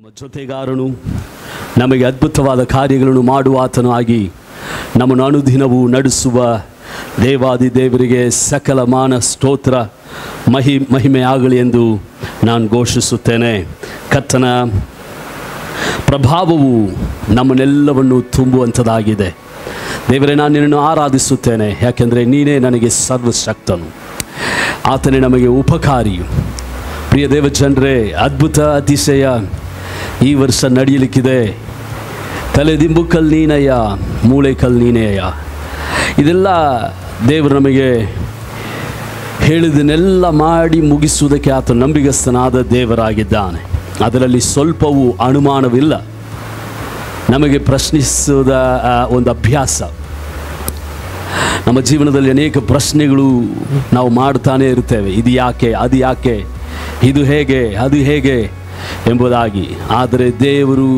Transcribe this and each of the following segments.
ನಮ್ಮ ಜೊತೆಗಾರನು, ನಮಗೆ ಅದ್ಭುತವಾದ ಕಾರ್ಯಗಳನ್ನು ಮಾಡುವಾತನು ಆಗಿ ನಮ್ಮನ್ನು ಅನುದಿನವೂ ನಡೆಸುವ ದೇವಾದಿ ದೇವರಿಗೆ ಸಕಲ ಮಾನ ಸ್ತೋತ್ರ ಮಹಿಮೆಯಾಗಲಿ ಎಂದು ನಾನು ಘೋಷಿಸುತ್ತೇನೆ. ಕರ್ತನ ಪ್ರಭಾವವು ನಮ್ಮನ್ನೆಲ್ಲವನ್ನು ತುಂಬುವಂಥದ್ದಾಗಿದೆ. ದೇವರೇ, ನಾನು ನಿನ್ನನ್ನು ಆರಾಧಿಸುತ್ತೇನೆ, ಯಾಕೆಂದರೆ ನೀನೇ ನನಗೆ ಸರ್ವಶಕ್ತನು, ಆತನೇ ನಮಗೆ ಉಪಕಾರಿಯು. ಪ್ರಿಯ ದೇವಜನರೇ, ಅದ್ಭುತ ಅತಿಶಯ ಈ ವರ್ಷ ನಡೆಯಲಿಕ್ಕಿದೆ. ತಲೆದಿಂಬುಕಲ್ ನೀನಯ್ಯ, ಮೂಳೆಕಲ್ ನೀನೆಯ. ಇದೆಲ್ಲ ದೇವರು ನಮಗೆ ಹೇಳಿದನ್ನೆಲ್ಲ ಮಾಡಿ ಮುಗಿಸುವುದಕ್ಕೆ ಆತ ನಂಬಿಗಸ್ತನಾದ ದೇವರಾಗಿದ್ದಾನೆ. ಅದರಲ್ಲಿ ಸ್ವಲ್ಪವೂ ಅನುಮಾನವಿಲ್ಲ. ನಮಗೆ ಪ್ರಶ್ನಿಸುವುದ ಒಂದು ಅಭ್ಯಾಸ. ನಮ್ಮ ಜೀವನದಲ್ಲಿ ಅನೇಕ ಪ್ರಶ್ನೆಗಳು ನಾವು ಮಾಡ್ತಾನೆ ಇರ್ತೇವೆ. ಇದು ಯಾಕೆ, ಅದು ಯಾಕೆ, ಇದು ಹೇಗೆ, ಅದು ಹೇಗೆ ಎಂಬುದಾಗಿ. ಆದರೆ ದೇವರು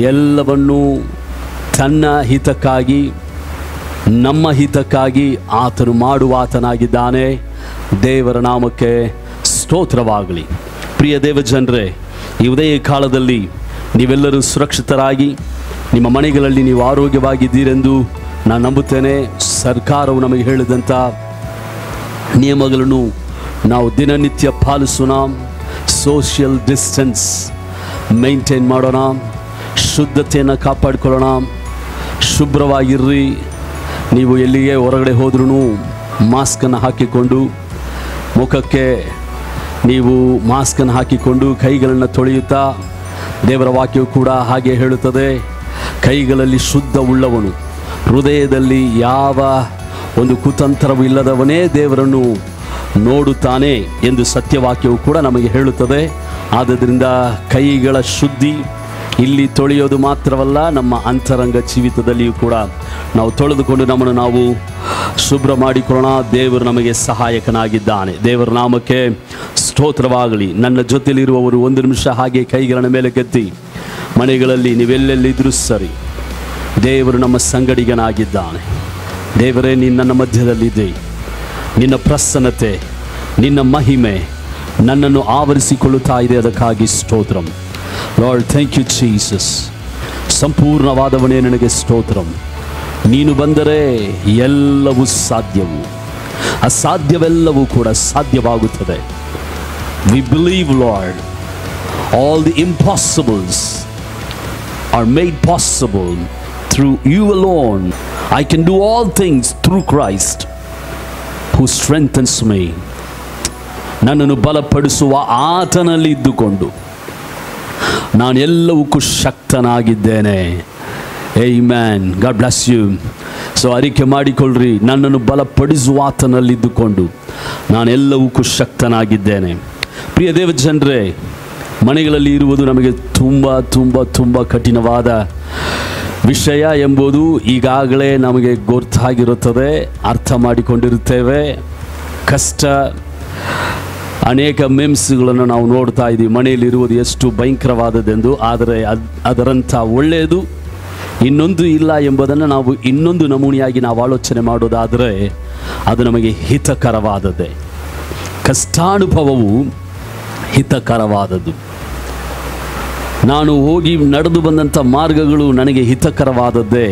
ಎಲ್ಲವನ್ನೂ ತನ್ನ ಹಿತಕ್ಕಾಗಿ, ನಮ್ಮ ಹಿತಕ್ಕಾಗಿ ಆತನು ಮಾಡುವಾತನಾಗಿದ್ದಾನೆ. ದೇವರ ನಾಮಕ್ಕೆ ಸ್ತೋತ್ರವಾಗಲಿ. ಪ್ರಿಯ ದೇವಜನರೇ, ಈ ಉದಯ ಕಾಲದಲ್ಲಿ ನೀವೆಲ್ಲರೂ ಸುರಕ್ಷಿತರಾಗಿ ನಿಮ್ಮ ಮನೆಗಳಲ್ಲಿ ನೀವು ಆರೋಗ್ಯವಾಗಿದ್ದೀರೆಂದು ನಾನು ನಂಬುತ್ತೇನೆ. ಸರ್ಕಾರವು ನಮಗೆ ಹೇಳಿದಂಥ ನಿಯಮಗಳನ್ನು ನಾವು ದಿನನಿತ್ಯ ಪಾಲಿಸೋಣ. ಸೋಷಿಯಲ್ ಡಿಸ್ಟೆನ್ಸ್ ಮೇಂಟೈನ್ ಮಾಡೋಣ, ಶುದ್ಧತೆಯನ್ನು ಕಾಪಾಡಿಕೊಳ್ಳೋಣ, ಶುಭ್ರವಾಗಿರ್ರಿ. ನೀವು ಎಲ್ಲಿಗೆ ಹೊರಗಡೆ ಹೋದ್ರೂ ಮಾಸ್ಕನ್ನು ಹಾಕಿಕೊಂಡು, ಮುಖಕ್ಕೆ ನೀವು ಮಾಸ್ಕನ್ನು ಹಾಕಿಕೊಂಡು ಕೈಗಳನ್ನು ತೊಳೆಯುತ್ತಾ, ದೇವರ ವಾಕ್ಯವು ಕೂಡ ಹಾಗೆ ಹೇಳುತ್ತದೆ, ಕೈಗಳಲ್ಲಿ ಶುದ್ಧ ಉಳ್ಳವನು, ಹೃದಯದಲ್ಲಿ ಯಾವ ಒಂದು ಕುತಂತ್ರವೂ ಇಲ್ಲದವನೇ ದೇವರನ್ನು ನೋಡುತ್ತಾನೆ ಎಂದು ಸತ್ಯವಾಕ್ಯವು ಕೂಡ ನಮಗೆ ಹೇಳುತ್ತದೆ. ಆದ್ದರಿಂದ ಕೈಗಳ ಶುದ್ಧಿ ಇಲ್ಲಿ ತೊಳೆಯೋದು ಮಾತ್ರವಲ್ಲ, ನಮ್ಮ ಅಂತರಂಗ ಜೀವಿತದಲ್ಲಿಯೂ ಕೂಡ ನಾವು ತೊಳೆದುಕೊಂಡು ನಮ್ಮನ್ನು ನಾವು ಶುಭ್ರ ಮಾಡಿಕೊಳ್ಳೋಣ. ದೇವರು ನಮಗೆ ಸಹಾಯಕನಾಗಿದ್ದಾನೆ. ದೇವರ ನಾಮಕ್ಕೆ ಸ್ತೋತ್ರವಾಗಲಿ. ನನ್ನ ಜೊತೆಯಲ್ಲಿರುವವರು ಒಂದು ನಿಮಿಷ ಹಾಗೆ ಕೈಗಳನ್ನು ಮೇಲೆ ಕೆತ್ತಿ, ಮನೆಗಳಲ್ಲಿ ನೀವೆಲ್ಲೆಲ್ಲಿದ್ದರೂ ಸರಿ, ದೇವರು ನಮ್ಮ ಸಂಗಡಿಗನಾಗಿದ್ದಾನೆ. ದೇವರೇ, ನೀನು ನನ್ನ ಮಧ್ಯದಲ್ಲಿದ್ದೆ. ನಿನ್ನ ಪ್ರಸನ್ನತೆ, ನಿನ್ನ ಮಹಿಮೆ ನನ್ನನ್ನು ಆವರಿಸಿಕೊಳ್ಳುತ್ತಾ ಇದೆ. ಅದಕ್ಕಾಗಿ ಸ್ತೋತ್ರಂ. Lord, thank you Jesus. ಸಂಪೂರ್ಣವಾದವನೇ ನನಗೆ ಸ್ತೋತ್ರಂ. ನೀನು ಬಂದರೆ ಎಲ್ಲವೂ ಸಾಧ್ಯವು, ಅಸಾಧ್ಯವೆಲ್ಲವೂ ಕೂಡ ಸಾಧ್ಯವಾಗುತ್ತದೆ. We believe Lord, all the impossibles are made possible through you alone. I can do all things through Christ who strengthens me. ನನ್ನನ್ನು ಬಲಪಡಿಸುವ ಆತನಲ್ಲಿ ಇದ್ದುಕೊಂಡು ನಾನು ಎಲ್ಲವಕ್ಕೂ ಶಕ್ತನಾಗಿದ್ದೇನೆ. ಆಮೆನ್. God bless you. ಸೊ ಅರಿಕೆ ಮಾಡಿಕೊಳ್ಳ್ರಿ, ನನ್ನನ್ನು ಬಲಪಡಿಸುವ ಆತನಲ್ಲಿದ್ದುಕೊಂಡು ನಾನು ಎಲ್ಲವಕ್ಕೂ ಶಕ್ತನಾಗಿದ್ದೇನೆ. ಪ್ರಿಯ ದೇವಜನರೇ, ಮನೆಗಳಲ್ಲಿ ಇರುವುದು ನಮಗೆ ತುಂಬ ತುಂಬ ತುಂಬ ಕಠಿಣವಾದ ವಿಷಯ ಎಂಬುದು ಈಗಾಗಲೇ ನಮಗೆ ಗೊತ್ತಾಗಿರುತ್ತದೆ, ಅರ್ಥ ಮಾಡಿಕೊಂಡಿರುತ್ತೇವೆ. ಕಷ್ಟ, ಅನೇಕ ಮೆಮ್ಸ್ಗಳನ್ನು ನಾವು ನೋಡ್ತಾ ಇದ್ದೀವಿ. ಮನೆಯಲ್ಲಿರುವುದು ಎಷ್ಟು ಭಯಂಕರವಾದದ್ದೆಂದು. ಆದರೆ ಅದರಂಥ ಒಳ್ಳೆಯದು ಇನ್ನೊಂದು ಇಲ್ಲ ಎಂಬುದನ್ನು ನಾವು ಇನ್ನೊಂದು ನಮೂನೆಯಾಗಿ ನಾವು ಆಲೋಚನೆ ಮಾಡೋದಾದರೆ ಅದು ನಮಗೆ ಹಿತಕರವಾದದ್ದೇ. ಕಷ್ಟಾನುಭವವು ಹಿತಕರವಾದದ್ದು. ನಾನು ಹೋಗಿ ನಡೆದು ಬಂದಂಥ ಮಾರ್ಗಗಳು ನನಗೆ ಹಿತಕರವಾದದ್ದೇ.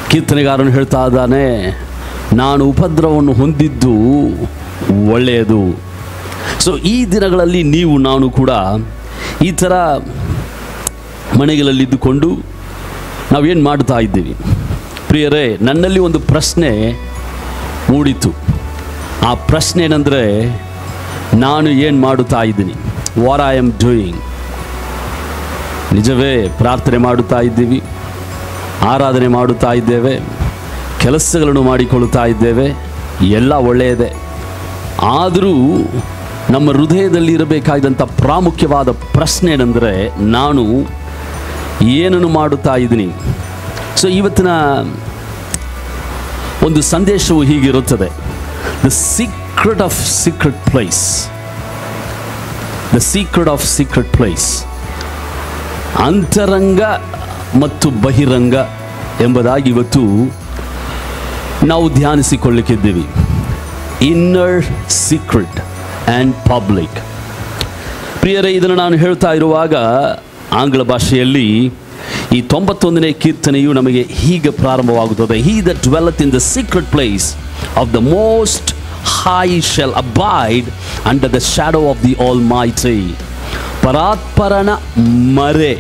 ಕೀರ್ತನೆಗಾರನು ಹೇಳ್ತಾ ಇದ್ದಾನೆ, ನಾನು ಉಪದ್ರವವನ್ನು ಹೊಂದಿದ್ದು ಒಳ್ಳೆಯದು. ಸೊ ಈ ದಿನಗಳಲ್ಲಿ ನೀವು ನಾನು ಕೂಡ ಈ ಥರ ಮನೆಗಳಲ್ಲಿದ್ದುಕೊಂಡು ನಾವೇನು ಮಾಡ್ತಾ ಇದ್ದೀವಿ? ಪ್ರಿಯರೇ, ನನ್ನಲ್ಲಿ ಒಂದು ಪ್ರಶ್ನೆ ಮೂಡಿತು. ಆ ಪ್ರಶ್ನೆ ಏನಂದರೆ, ನಾನು ಏನು ಮಾಡುತ್ತಾ ಇದ್ದೀನಿ? What I am doing? ನಿಜವೇ, ಪ್ರಾರ್ಥನೆ ಮಾಡುತ್ತಾ ಇದ್ದೀವಿ, ಆರಾಧನೆ ಮಾಡುತ್ತಾ ಇದ್ದೇವೆ, ಕೆಲಸಗಳನ್ನು ಮಾಡಿಕೊಳ್ಳುತ್ತಾ ಇದ್ದೇವೆ, ಎಲ್ಲ ಒಳ್ಳೆಯದೇ. ಆದರೂ ನಮ್ಮ ಹೃದಯದಲ್ಲಿ ಇರಬೇಕಾದಂಥ ಪ್ರಾಮುಖ್ಯವಾದ ಪ್ರಶ್ನೆ ಏನೆಂದರೆ, ನಾನು ಏನನ್ನು ಮಾಡುತ್ತಾ ಇದ್ದೀನಿ? ಸೊ ಇವತ್ತಿನ ಒಂದು ಸಂದೇಶವು ಹೀಗಿರುತ್ತದೆ, the secret of secret place. The secret of secret place. ಅಂತರಂಗ ಮತ್ತು ಬಹಿರಂಗ ಎಂಬುದಾಗಿ ಇವತ್ತು ನಾವು ಧ್ಯಾನಿಸಿಕೊಳ್ಳಿಕ್ಕಿದ್ದೀವಿ. Inner secret and public. ಪ್ರಿಯರೇ, ಇದನ್ನು ನಾನು ಹೇಳ್ತಾ ಇರುವಾಗ ಆಂಗ್ಲ ಭಾಷೆಯಲ್ಲಿ ಈ 91ನೇ ಕೀರ್ತನೆಯು ನಮಗೆ ಹೀಗೆ ಪ್ರಾರಂಭವಾಗುತ್ತದೆ. He that dwelleth in the secret place of the most high shall abide under the shadow of the almighty. ಪರಾತ್ಪರನ ಮರೆ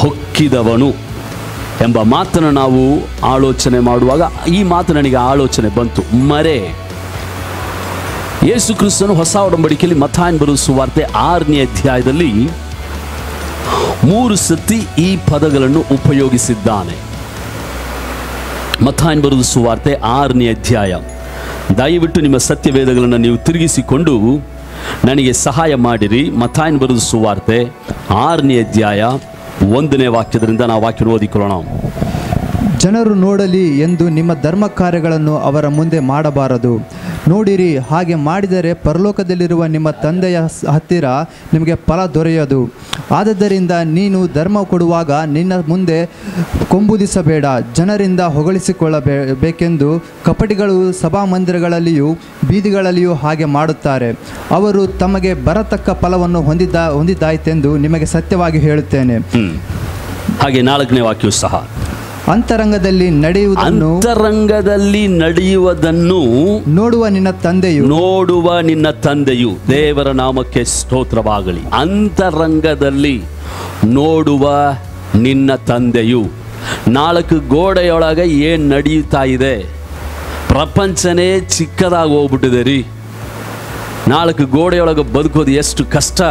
ಹೊಕ್ಕಿದವನು ಎಂಬ ಮಾತನ್ನು ನಾವು ಆಲೋಚನೆ ಮಾಡುವಾಗ ಈ ಮಾತು ನನಗೆ ಆಲೋಚನೆ ಬಂತು. ಮರೆ. ಯೇಸು ಕ್ರಿಸ್ತನು ಹೊಸ ಒಡಂಬಡಿಕೆಯಲ್ಲಿ ಮತ್ತಾಯನ ಬರೆದ ಸುವಾರ್ತೆ 6ನೇ ಅಧ್ಯಾಯದಲ್ಲಿ 3 ಸತಿ ಈ ಪದಗಳನ್ನು ಉಪಯೋಗಿಸಿದ್ದಾನೆ. ಮತ್ತಾಯನ ಬರೆದ ಸುವಾರ್ತೆ 6ನೇ ಅಧ್ಯಾಯ. ದಯವಿಟ್ಟು ನಿಮ್ಮ ಸತ್ಯವೇದಗಳನ್ನು ನೀವು ತಿರುಗಿಸಿಕೊಂಡು ನನಗೆ ಸಹಾಯ ಮಾಡಿರಿ. ಮತ್ತಾಯನ ಬರೆದ ಸುವಾರ್ತೆ 6ನೇ ಅಧ್ಯಾಯ 1ನೇ ವಾಕ್ಯದಿಂದ ನಾವು ವಾಕ್ಯ ಓದಿಕೊಳ್ಳೋಣ. ಜನರು ನೋಡಲಿ ಎಂದು ನಿಮ್ಮ ಧರ್ಮ ಕಾರ್ಯಗಳನ್ನು ಅವರ ಮುಂದೆ ಮಾಡಬಾರದು. ನೋಡಿರಿ, ಹಾಗೆ ಮಾಡಿದರೆ ಪರಲೋಕದಲ್ಲಿರುವ ನಿಮ್ಮ ತಂದೆಯ ಹತ್ತಿರ ನಿಮಗೆ ಫಲ ದೊರೆಯದು. ಆದದ್ದರಿಂದ ನೀನು ಧರ್ಮ ಕೊಡುವಾಗ ನಿನ್ನ ಮುಂದೆ ಕೊಂಬುದಿಸಬೇಡ. ಜನರಿಂದ ಹೊಗಳಿಸಿಕೊಳ್ಳಬೇಕೆಂದು ಕಪಟಿಗಳು ಸಭಾಮಂದಿರಗಳಲ್ಲಿಯೂ ಬೀದಿಗಳಲ್ಲಿಯೂ ಹಾಗೆ ಮಾಡುತ್ತಾರೆ. ಅವರು ತಮಗೆ ಬರತಕ್ಕ ಫಲವನ್ನು ಹೊಂದಿದ್ದಾಯಿತೆಂದು ನಿಮಗೆ ಸತ್ಯವಾಗಿ ಹೇಳುತ್ತೇನೆ. ಹಾಗೆ 4ನೇ ವಾಕ್ಯವು ಸಹ ಅಂತರಂಗದಲ್ಲಿ ನಡೆಯುವುದನ್ನು ನೋಡುವ ನಿನ್ನ ತಂದೆಯು ದೇವರ ನಾಮಕ್ಕೆ ಸ್ತೋತ್ರವಾಗಲಿ. ಅಂತರಂಗದಲ್ಲಿ ನೋಡುವ ನಿನ್ನ ತಂದೆಯು. 4 ಗೋಡೆಯೊಳಗೆ ಏನು ನಡೆಯುತ್ತಾ ಇದೆ? ಪ್ರಪಂಚನೇ ಚಿಕ್ಕದಾಗಿ ಹೋಗ್ಬಿಟ್ಟಿದೆ ರೀ. 4 ಗೋಡೆಯೊಳಗೆ ಬದುಕೋದು ಎಷ್ಟು ಕಷ್ಟ.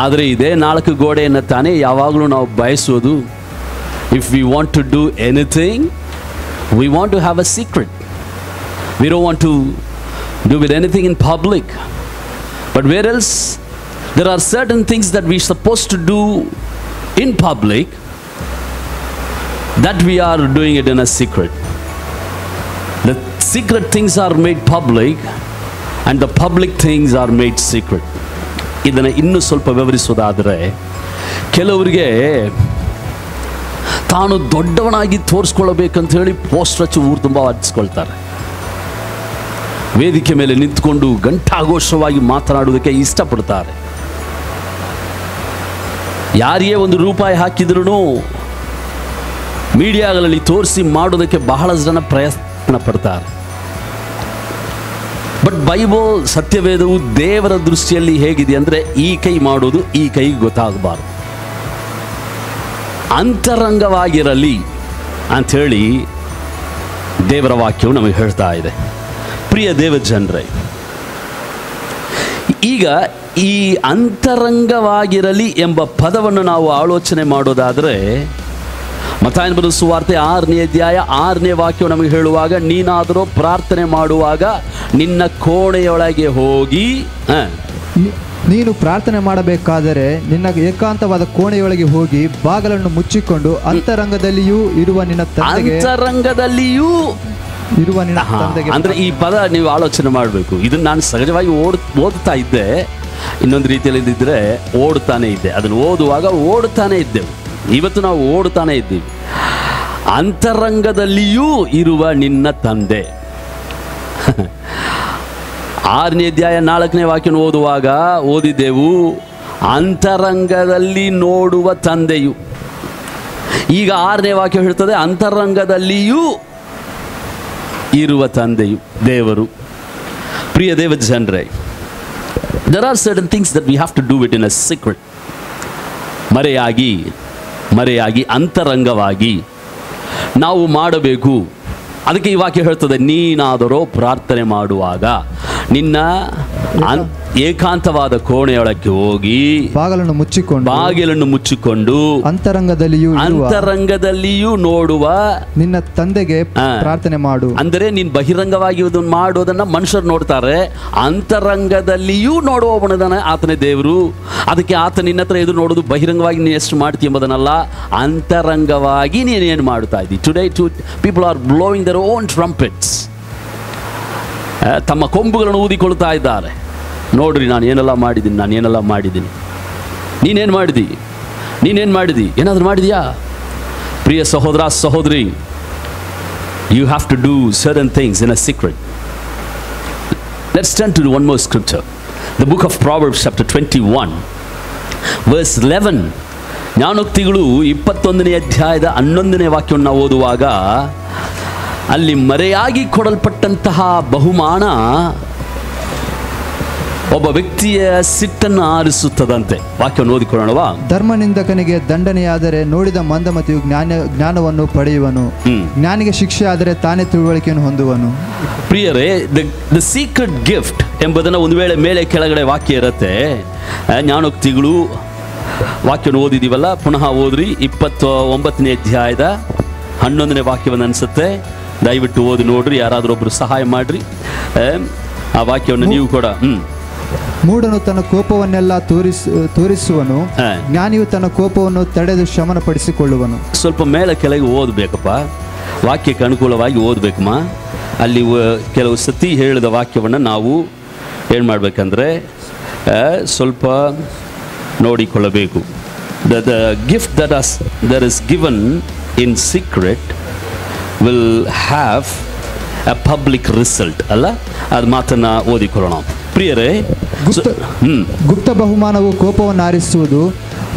ಆದರೆ ಇದೇ 4 ಗೋಡೆಯನ್ನು ತಾನೇ ಯಾವಾಗಲೂ ನಾವು ಬಯಸೋದು. If we want to do anything, we want to have a secret. We don't want to do with anything in public. But where else? There are certain things that we're supposed to do in public that we are doing it in a secret. The secret things are made public and the public things are made secret. ಇದನ್ನು ಇನ್ನೂ ಸ್ವಲ್ಪ ವಿವರಿಸೋದಾದರೆ, ಕೆಲವರಿಗೆ ತಾನು ದೊಡ್ಡವನಾಗಿ ತೋರಿಸ್ಕೊಳ್ಳಬೇಕಂತ ಹೇಳಿ poster ಹಚ್ಚಿ ಊರು ತುಂಬ ಹಚ್ಕೊಳ್ತಾರೆ. ವೇದಿಕೆ ಮೇಲೆ ನಿಂತ್ಕೊಂಡು ಘಂಟಾಘೋಷವಾಗಿ ಮಾತನಾಡುವುದಕ್ಕೆ ಇಷ್ಟಪಡ್ತಾರೆ. ಯಾರಿಗೇ ₹1 ಹಾಕಿದ್ರೂ ಮೀಡಿಯಾಗಳಲ್ಲಿ ತೋರಿಸಿ ಮಾಡೋದಕ್ಕೆ ಬಹಳ ಜನ ಪ್ರಯತ್ನ ಪಡ್ತಾರೆ. ಬಟ್ ಬೈಬಲ್ ಸತ್ಯವೇದವು ದೇವರ ದೃಷ್ಟಿಯಲ್ಲಿ ಹೇಗಿದೆ ಅಂದರೆ, ಈ ಕೈ ಮಾಡೋದು ಈ ಕೈಗೆ ಗೊತ್ತಾಗಬಾರ್ದು, ಅಂತರಂಗವಾಗಿರಲಿ ಅಂಥೇಳಿ ದೇವರ ವಾಕ್ಯವು ನಮಗೆ ಹೇಳ್ತಾ ಇದೆ. ಪ್ರಿಯ ದೇವ ಜನರೇ, ಈಗ ಈ ಅಂತರಂಗವಾಗಿರಲಿ ಎಂಬ ಪದವನ್ನು ನಾವು ಆಲೋಚನೆ ಮಾಡೋದಾದರೆ, ಮತ್ತಾಯನ ಬರೆದ ಸುವಾರ್ತೆ 6ನೇ ಅಧ್ಯಾಯ 6ನೇ ವಾಕ್ಯವು ನಮಗೆ ಹೇಳುವಾಗ, ನೀನಾದರೂ ಪ್ರಾರ್ಥನೆ ಮಾಡುವಾಗ ನಿನ್ನ ಕೋಣೆಯೊಳಗೆ ಹೋಗಿ ನೀನು ಪ್ರಾರ್ಥನೆ ಮಾಡಬೇಕಾದರೆ ನಿನ್ನ ಏಕಾಂತವಾದ ಕೋಣೆಯೊಳಗೆ ಹೋಗಿ ಬಾಗಿಲನ್ನು ಮುಚ್ಚಿಕೊಂಡು ಅಂತರಂಗದಲ್ಲಿಯೂ ಇರುವ ನಿನ್ನ ತಂದೆಗೆ ಅಂದ್ರೆ ಈ ಪದ ನೀವು ಆಲೋಚನೆ ಮಾಡಬೇಕು. ಇದನ್ನು ನಾನು ಸಹಜವಾಗಿ ಓದ್ತಾ ಇದ್ದೆ, ಇನ್ನೊಂದು ರೀತಿಯಲ್ಲಿ ಇದ್ದಿದ್ರೆ ಓಡ್ತಾನೆ ಇದ್ದೆ. ಅದನ್ನು ಓದುವಾಗ ಓಡ್ತಾನೆ ಇದ್ದೆವು. ಇವತ್ತು ನಾವು ಓಡ್ತಾನೆ ಇದ್ದೀವಿ. ಅಂತರಂಗದಲ್ಲಿಯೂ ಇರುವ ನಿನ್ನ ತಂದೆ. 6ನೇ ಅಧ್ಯಾಯ 4ನೇ ವಾಕ್ಯ ಓದುವಾಗ ಓದಿದ್ದೆವು, ಅಂತರಂಗದಲ್ಲಿ ನೋಡುವ ತಂದೆಯು. ಈಗ 6ನೇ ವಾಕ್ಯ ಹೇಳ್ತದೆ, ಅಂತರಂಗದಲ್ಲಿಯೂ ಇರುವ ತಂದೆಯು, ದೇವರು. ಪ್ರಿಯ ದೇವ ಜನರೇ, there are certain things that we have to do it in a secret. ಮರೆಯಾಗಿ ಅಂತರಂಗವಾಗಿ ನಾವು ಮಾಡಬೇಕು. ಅದಕ್ಕೆ ಈ ವಾಕ್ಯ ಹೇಳ್ತದೆ, ನೀನಾದರೂ ಪ್ರಾರ್ಥನೆ ಮಾಡುವಾಗ ನಿನ್ನ ಏಕಾಂತವಾದ ಕೋಣೆಯೊಳಕ್ಕೆ ಹೋಗಿ ಬಾಗಿಲನ್ನು ಮುಚ್ಚಿಕೊಂಡು ಅಂತರಂಗದಲ್ಲಿಯೂ ನೋಡುವ ನಿನ್ನ ತಂದೆಗೆ ಪ್ರಾರ್ಥನೆ ಮಾಡು. ಅಂದರೆ ನೀನು ಬಹಿರಂಗವಾಗಿ ಮಾಡೋದನ್ನ ಮನುಷ್ಯರು ನೋಡ್ತಾರೆ, ಅಂತರಂಗದಲ್ಲಿಯೂ ನೋಡುವವನದನ್ನ ಆತನೇ ದೇವರು. ಅದಕ್ಕೆ ಆತ ನಿನ್ನ ಹತ್ರ ಎದುರು ನೋಡೋದು ಬಹಿರಂಗವಾಗಿ ನೀನು ಎಷ್ಟು ಮಾಡ್ತೀಯ ಎಂಬುದನ್ನಲ್ಲ, ಅಂತರಂಗವಾಗಿ ನೀನೇನು ಮಾಡ್ತಾ ಇದ್ದೀವಿ. Today people are blowing their own trumpets. ತಮ್ಮ ಕೊಂಬುಗಳನ್ನು ಊದಿಕೊಳ್ತಾ ಇದ್ದಾರೆ. ನೋಡ್ರಿ, ನಾನು ಏನೆಲ್ಲ ಮಾಡಿದ್ದೀನಿ. ನೀನೇನು ಮಾಡಿದಿ? ಏನಾದರೂ ಮಾಡಿದೆಯಾ? ಪ್ರಿಯ ಸಹೋದರ ಸಹೋದರಿ, you have to do certain things in a secret. Let's turn to one more scripture. The book of Proverbs chapter 21 verse 11. ಜ್ಞಾನೋಕ್ತಿಗಳು 21ನೇ ಅಧ್ಯಾಯದ 11ನೇ ವಾಕ್ಯವನ್ನು ನಾವು ಓದುವಾಗ ಅಲ್ಲಿ ಮರೆಯಾಗಿ ಕೊಡಲ್ಪಟ್ಟಂತಹ ಬಹುಮಾನ ಒಬ್ಬ ವ್ಯಕ್ತಿಯ ಸಿಟ್ಟನ್ನು ಆರಿಸುತ್ತದಂತೆ. ವಾಕ್ಯವನ್ನು ಓದಿಕೊಳ್ಳೋಣವಾ? ಧರ್ಮನಿಂದಕನಿಗೆ ದಂಡನೆಯಾದರೆ ನೋಡಿದ ಮಂದಮತಿಯು ಜ್ಞಾನವನ್ನು ಪಡೆಯುವನು, ಜ್ಞಾನಿಗೆ ಶಿಕ್ಷೆ ಆದರೆ ತಾನೇ ತಿಳುವಳಿಕೆಯನ್ನು ಹೊಂದುವನು. ಪ್ರಿಯರೇ, ದ ಸೀಕ್ರೆಟ್ ಗಿಫ್ಟ್ ಎಂಬುದನ್ನು ಒಂದು ವೇಳೆ ಮೇಲೆ ಕೆಳಗಡೆ ವಾಕ್ಯ ಇರುತ್ತೆ. ಜ್ಞಾನೋಕ್ತಿಗಳು ವಾಕ್ಯವನ್ನು ಓದಿದೀವಲ್ಲ, ಪುನಃ ಓದ್ರಿ. 29ನೇ ಅಧ್ಯಾಯದ 11ನೇ ವಾಕ್ಯವನ್ನು ಅನಿಸುತ್ತೆ. ದಯವಿಟ್ಟು ಓದಿ ನೋಡ್ರಿ, ಯಾರಾದರೂ ಒಬ್ರು ಸಹಾಯ ಮಾಡ್ರಿ. ಆ ವಾಕ್ಯವನ್ನು ನೀವು ಕೂಡ. ಮೂಢನು ತನ್ನ ಕೋಪವನ್ನೆಲ್ಲ ತೋರಿಸುವನು, ಜ್ಞಾನಿಯು ತನ್ನ ಕೋಪವನ್ನು ತಡೆದು ಶಮನಪಡಿಸಿಕೊಳ್ಳುವನು. ಸ್ವಲ್ಪ ಮೇಲೆ ಕೆಳಗೆ ಓದಬೇಕಪ್ಪ, ವಾಕ್ಯಕ್ಕೆ ಅನುಕೂಲವಾಗಿ ಓದಬೇಕಮ್ಮ. ಅಲ್ಲಿ ಕೆಲವು ಸತಿ ಹೇಳಿದ ವಾಕ್ಯವನ್ನು ನಾವು ಏನು ಮಾಡಬೇಕಂದ್ರೆ ಸ್ವಲ್ಪ ನೋಡಿಕೊಳ್ಳಬೇಕು. The gift that is given in secret will have a public result ಅಲ್ಲ, ಅದು ಮಾತನ್ನು ಓದಿಕೊಳ್ಳೋಣ. ಪ್ರಿಯರೇ, ಗುಪ್ತ ಬಹುಮಾನವು ಕೋಪವನ್ನು ಆರಿಸುವುದು,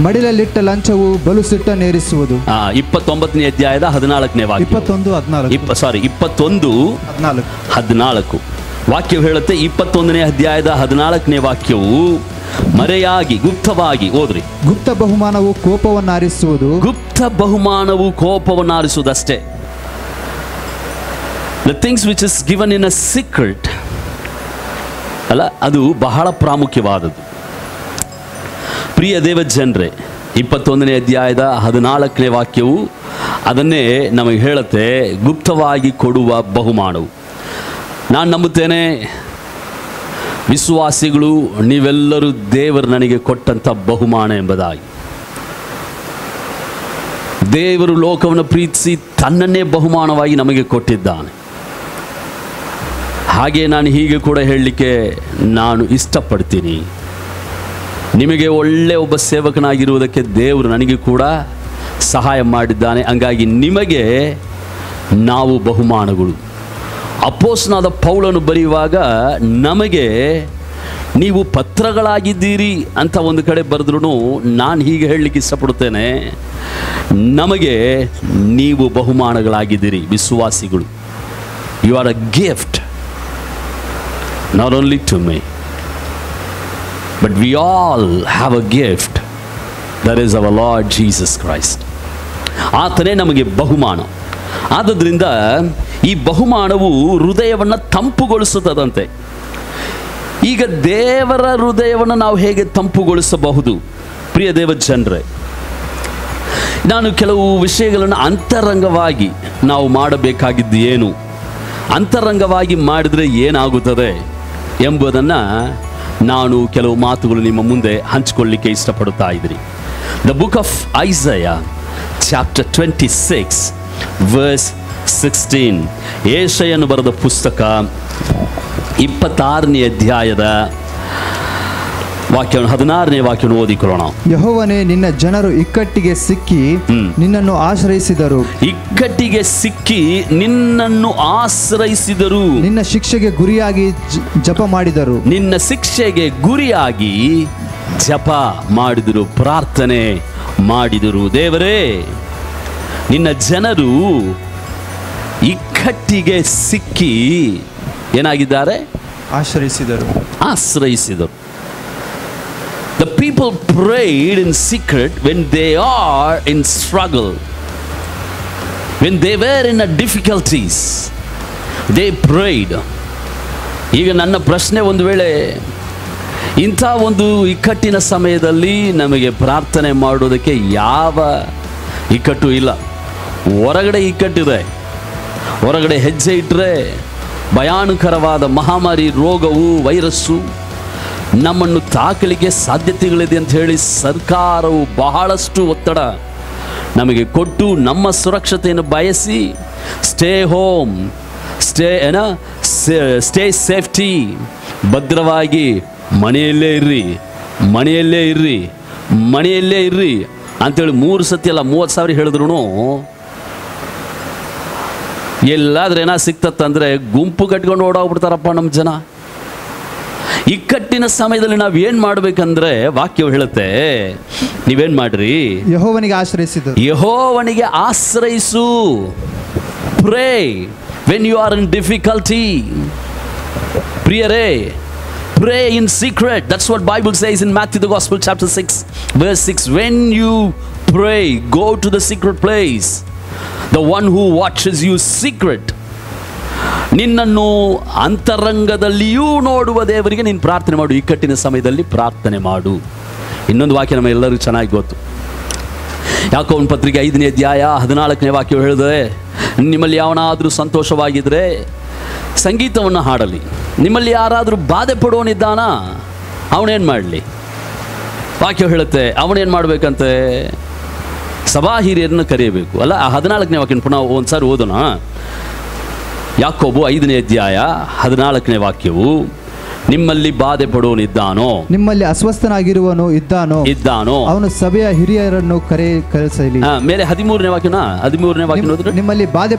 ಮಡಿಲಲ್ಲಿಟ್ಟ ಲಂಚವು ಬಲು ಸಿಟ್ಟನ್ನೇರಿಸುವುದು. 29ನೇ ಅಧ್ಯಾಯದ 14ನೇ ವಾಕ್ಯ. 21:14 ವಾಕ್ಯವು ಹೇಳುತ್ತೆ. 21ನೇ ಅಧ್ಯಾಯದ 14ನೇ ವಾಕ್ಯವು ಮರೆಯಾಗಿ ಗುಪ್ತವಾಗಿ ಓದ್ರಿ. ಗುಪ್ತ ಬಹುಮಾನವು ಕೋಪವನ್ನು ಆರಿಸುವುದು. ಗುಪ್ತ ಬಹುಮಾನವು ಕೋಪವನ್ನು ಆರಿಸುವುದಷ್ಟೇ. The things which is given in a secret ಅಲ್ಲ, ಅದು ಬಹಳ ಪ್ರಾಮುಖ್ಯವಾದದ್ದು. ಪ್ರಿಯ ದೇವ ಜನರೇ, 21ನೇ ಅಧ್ಯಾಯದ 14ನೇ ವಾಕ್ಯವು ಅದನ್ನೇ ನಮಗೆ ಹೇಳುತ್ತೆ, ಗುಪ್ತವಾಗಿ ಕೊಡುವ ಬಹುಮಾನವು. ನಾನು ನಂಬುತ್ತೇನೆ ವಿಶ್ವಾಸಿಗಳು ನೀವೆಲ್ಲರೂ ದೇವರು ನನಗೆ ಕೊಟ್ಟಂಥ ಬಹುಮಾನ ಎಂಬುದಾಗಿ. ದೇವರು ಲೋಕವನ್ನು ಪ್ರೀತಿಸಿ ತನ್ನನ್ನೇ ಬಹುಮಾನವಾಗಿ ನಮಗೆ ಕೊಟ್ಟಿದ್ದಾನೆ. ಹಾಗೆ ನಾನು ಹೀಗೆ ಕೂಡ ಹೇಳಲಿಕ್ಕೆ ನಾನು ಇಷ್ಟಪಡ್ತೀನಿ, ನಿಮಗೆ ಒಳ್ಳೆಯ ಒಬ್ಬ ಸೇವಕನಾಗಿರುವುದಕ್ಕೆ ದೇವರು ನನಗೆ ಕೂಡ ಸಹಾಯ ಮಾಡಿದ್ದಾನೆ. ಹಂಗಾಗಿ ನಿಮಗೆ ನಾವು ಬಹುಮಾನಗಳು. ಅಪೊಸ್ತಲನಾದ ಪೌಲನು ಬರೆಯುವಾಗ ನಮಗೆ ನೀವು ಪತ್ರಗಳಾಗಿದ್ದೀರಿ ಅಂತ ಒಂದು ಕಡೆ ಬರೆದ್ರೂ ನಾನು ಹೀಗೆ ಹೇಳಲಿಕ್ಕೆ ಇಷ್ಟಪಡುತ್ತೇನೆ, ನಮಗೆ ನೀವು ಬಹುಮಾನಗಳಾಗಿದ್ದೀರಿ ವಿಶ್ವಾಸಿಗಳು. You are a gift, not only to me, but we all have a gift. That is our Lord Jesus Christ. ಆತನೇ ನಮಗೆ ಬಹುಮಾನ. ಆದ್ದರಿಂದ ಈ ಬಹುಮಾನವು ಹೃದಯವನ್ನು ತಂಪುಗೊಳಿಸುತ್ತದಂತೆ. ಈಗ ದೇವರ ಹೃದಯವನ್ನು ನಾವು ಹೇಗೆ ತಂಪುಗೊಳಿಸಬಹುದು? ಪ್ರಿಯ ದೇವ ಜನರೇ, ನಾನು ಕೆಲವು ವಿಷಯಗಳನ್ನು ಅಂತರಂಗವಾಗಿ ನಾವು ಮಾಡಬೇಕಾಗಿದ್ದು ಏನು, ಅಂತರಂಗವಾಗಿ ಮಾಡಿದರೆ ಏನಾಗುತ್ತದೆ ಎಂಬುದನ್ನು ನಾನು ಕೆಲವು ಮಾತುಗಳು ನಿಮ್ಮ ಮುಂದೆ ಹಂಚಿಕೊಳ್ಳಿಕ್ಕೆ ಇಷ್ಟಪಡುತ್ತಾ ಇದ್ದೀನಿ. The book of Isaiah chapter 26 verse 16. ಯೆಶಾಯನು ಬರೆದ ಪುಸ್ತಕ 26ನೇ ಅಧ್ಯಾಯದ ವಾಕ್ಯವನ್ನು 16ನೇ ವಾಕ್ಯವನ್ನು ಓದಿಕೊಳ್ಳೋಣ. ಯೆಹೋವನೇ, ನಿನ್ನ ಜನರು ಇಕ್ಕಟ್ಟಿಗೆ ಸಿಕ್ಕಿ ನಿನ್ನನ್ನು ಆಶ್ರಯಿಸಿದರು. ಇಕ್ಕಟ್ಟಿಗೆ ಸಿಕ್ಕಿ ನಿನ್ನನ್ನು ಆಶ್ರಯಿಸಿದರು. ನಿನ್ನ ಶಿಕ್ಷೆಗೆ ಗುರಿಯಾಗಿ ಜಪ ಮಾಡಿದರು. ನಿನ್ನ ಶಿಕ್ಷೆಗೆ ಗುರಿಯಾಗಿ ಜಪ ಮಾಡಿದರು, ಪ್ರಾರ್ಥನೆ ಮಾಡಿದರು. ದೇವರೇ, ನಿನ್ನ ಜನರು ಇಕ್ಕಟ್ಟಿಗೆ ಸಿಕ್ಕಿ ಏನಾಗಿದ್ದಾರೆ? ಆಶ್ರಯಿಸಿದರು. The people prayed in secret when they are in struggle, when they were in difficulties, they prayed. ಈಗ ನನ್ನ ಪ್ರಶ್ನೆ, ಒಂದು ವೇಳೆ ಇಂಥ ಒಂದು ಇಕ್ಕಟ್ಟಿನ ಸಮಯದಲ್ಲಿ ನಮಗೆ ಪ್ರಾರ್ಥನೆ ಮಾಡೋದಕ್ಕೆ ಯಾವ ಇಕ್ಕಟ್ಟು ಇಲ್ಲ. ಹೊರಗಡೆ ಇಕ್ಕಟ್ಟಿದೆ, ಹೊರಗಡೆ ಹೆಜ್ಜೆ ಇಟ್ಟರೆ ಭಯಾನಕರವಾದ ಮಹಾಮಾರಿ ರೋಗವು, ವೈರಸ್ಸು ನಮ್ಮನ್ನು ತಾಕಲಿಕ್ಕೆ ಸಾಧ್ಯತೆಗಳಿದೆ ಅಂತ ಹೇಳಿ ಸರ್ಕಾರವು ಬಹಳಷ್ಟು ಒತ್ತಡ ನಮಗೆ ಕೊಟ್ಟು ನಮ್ಮ ಸುರಕ್ಷತೆಯನ್ನು ಬಯಸಿ ಸ್ಟೇ ಹೋಮ್, ಸ್ಟೇ ಸೇಫ್ಟಿ, ಭದ್ರವಾಗಿ ಮನೆಯಲ್ಲೇ ಇರ್ರಿ ಅಂಥೇಳಿ 3 ಸತಿ ಅಲ್ಲ 30,000 ಹೇಳಿದ್ರು ಎಲ್ಲಾದ್ರೂ ಏನೋ ಸಿಕ್ತತ್ತಂದರೆ ಗುಂಪು ಕಟ್ಕೊಂಡು ಓಡೋಗ್ಬಿಡ್ತಾರಪ್ಪ ನಮ್ಮ ಜನ. ಇಕ್ಕಟ್ಟಿನ ಸಮಯದಲ್ಲಿ ನಾವು ಏನು ಮಾಡಬೇಕಂದ್ರೆ ವಾಕ್ಯವು ಹೇಳುತ್ತೆ, ನೀವೇನು ಮಾಡ್ರಿ, ಯೆಹೋವನಿಗೆ ಆಶ್ರಯಿಸಿದರು. ಯೆಹೋವನಿಗೆ ಆಶ್ರಯಿಸು. Pray when you are in difficulty. ಪ್ರಿಯರೇ, pray in secret. That's what Bible says in Matthew the Gospel chapter 6 verse 6. When you pray, go to the secret place. The one who watches you secret. ನಿನ್ನನ್ನು ಅಂತರಂಗದಲ್ಲಿಯೂ ನೋಡುವ ದೇವರಿಗೆ ನೀನು ಪ್ರಾರ್ಥನೆ ಮಾಡು. ಇಕ್ಕಟ್ಟಿನ ಸಮಯದಲ್ಲಿ ಪ್ರಾರ್ಥನೆ ಮಾಡು. ಇನ್ನೊಂದು ವಾಕ್ಯ ನಮ್ಮ ಎಲ್ಲರಿಗೂ ಚೆನ್ನಾಗಿ ಗೊತ್ತು. ಯಾಕೋಬನ ಪತ್ರಿಕೆ 5ನೇ ಅಧ್ಯಾಯ 14ನೇ ವಾಕ್ಯ ಹೇಳಿದ್ರೆ, ನಿಮ್ಮಲ್ಲಿ ಯಾವನಾದರೂ ಸಂತೋಷವಾಗಿದ್ದರೆ ಸಂಗೀತವನ್ನು ಹಾಡಲಿ. ನಿಮ್ಮಲ್ಲಿ ಯಾರಾದರೂ ಬಾಧೆ ಪಡುವವನಿದ್ದಾನ, ಅವನೇನು ಮಾಡಲಿ? ವಾಕ್ಯ ಹೇಳುತ್ತೆ, ಅವನೇನು ಮಾಡಬೇಕಂತೆ? ಸಭಾ ಹಿರಿಯರನ್ನು ಕರೆಯಬೇಕು ಅಲ್ಲ. ಆ 14ನೇ ವಾಕ್ಯ ಪುನಃ ಒಂದು ಸಾರಿ ಓದೋಣ. ಯಾಕೋಬು 5ನೇ ಅಧ್ಯಾಯ 14ನೇ ವಾಕ್ಯವು, ನಿಮ್ಮಲ್ಲಿ ಬಾಧೆ ಪಡುವವನಿದ್ದಾನೋ, ನಿಮ್ಮಲ್ಲಿ ಅಸ್ವಸ್ಥನಾಗಿರುವನು ಇದ್ದಾನೋ ಅವನು ಸಭೆಯ ಹಿರಿಯರನ್ನು ಕರೆಸಲಿ. ಮೇಲೆ 13ನೇ ವಾಕ್ಯ, ನಿಮ್ಮಲ್ಲಿ ಬಾಧೆ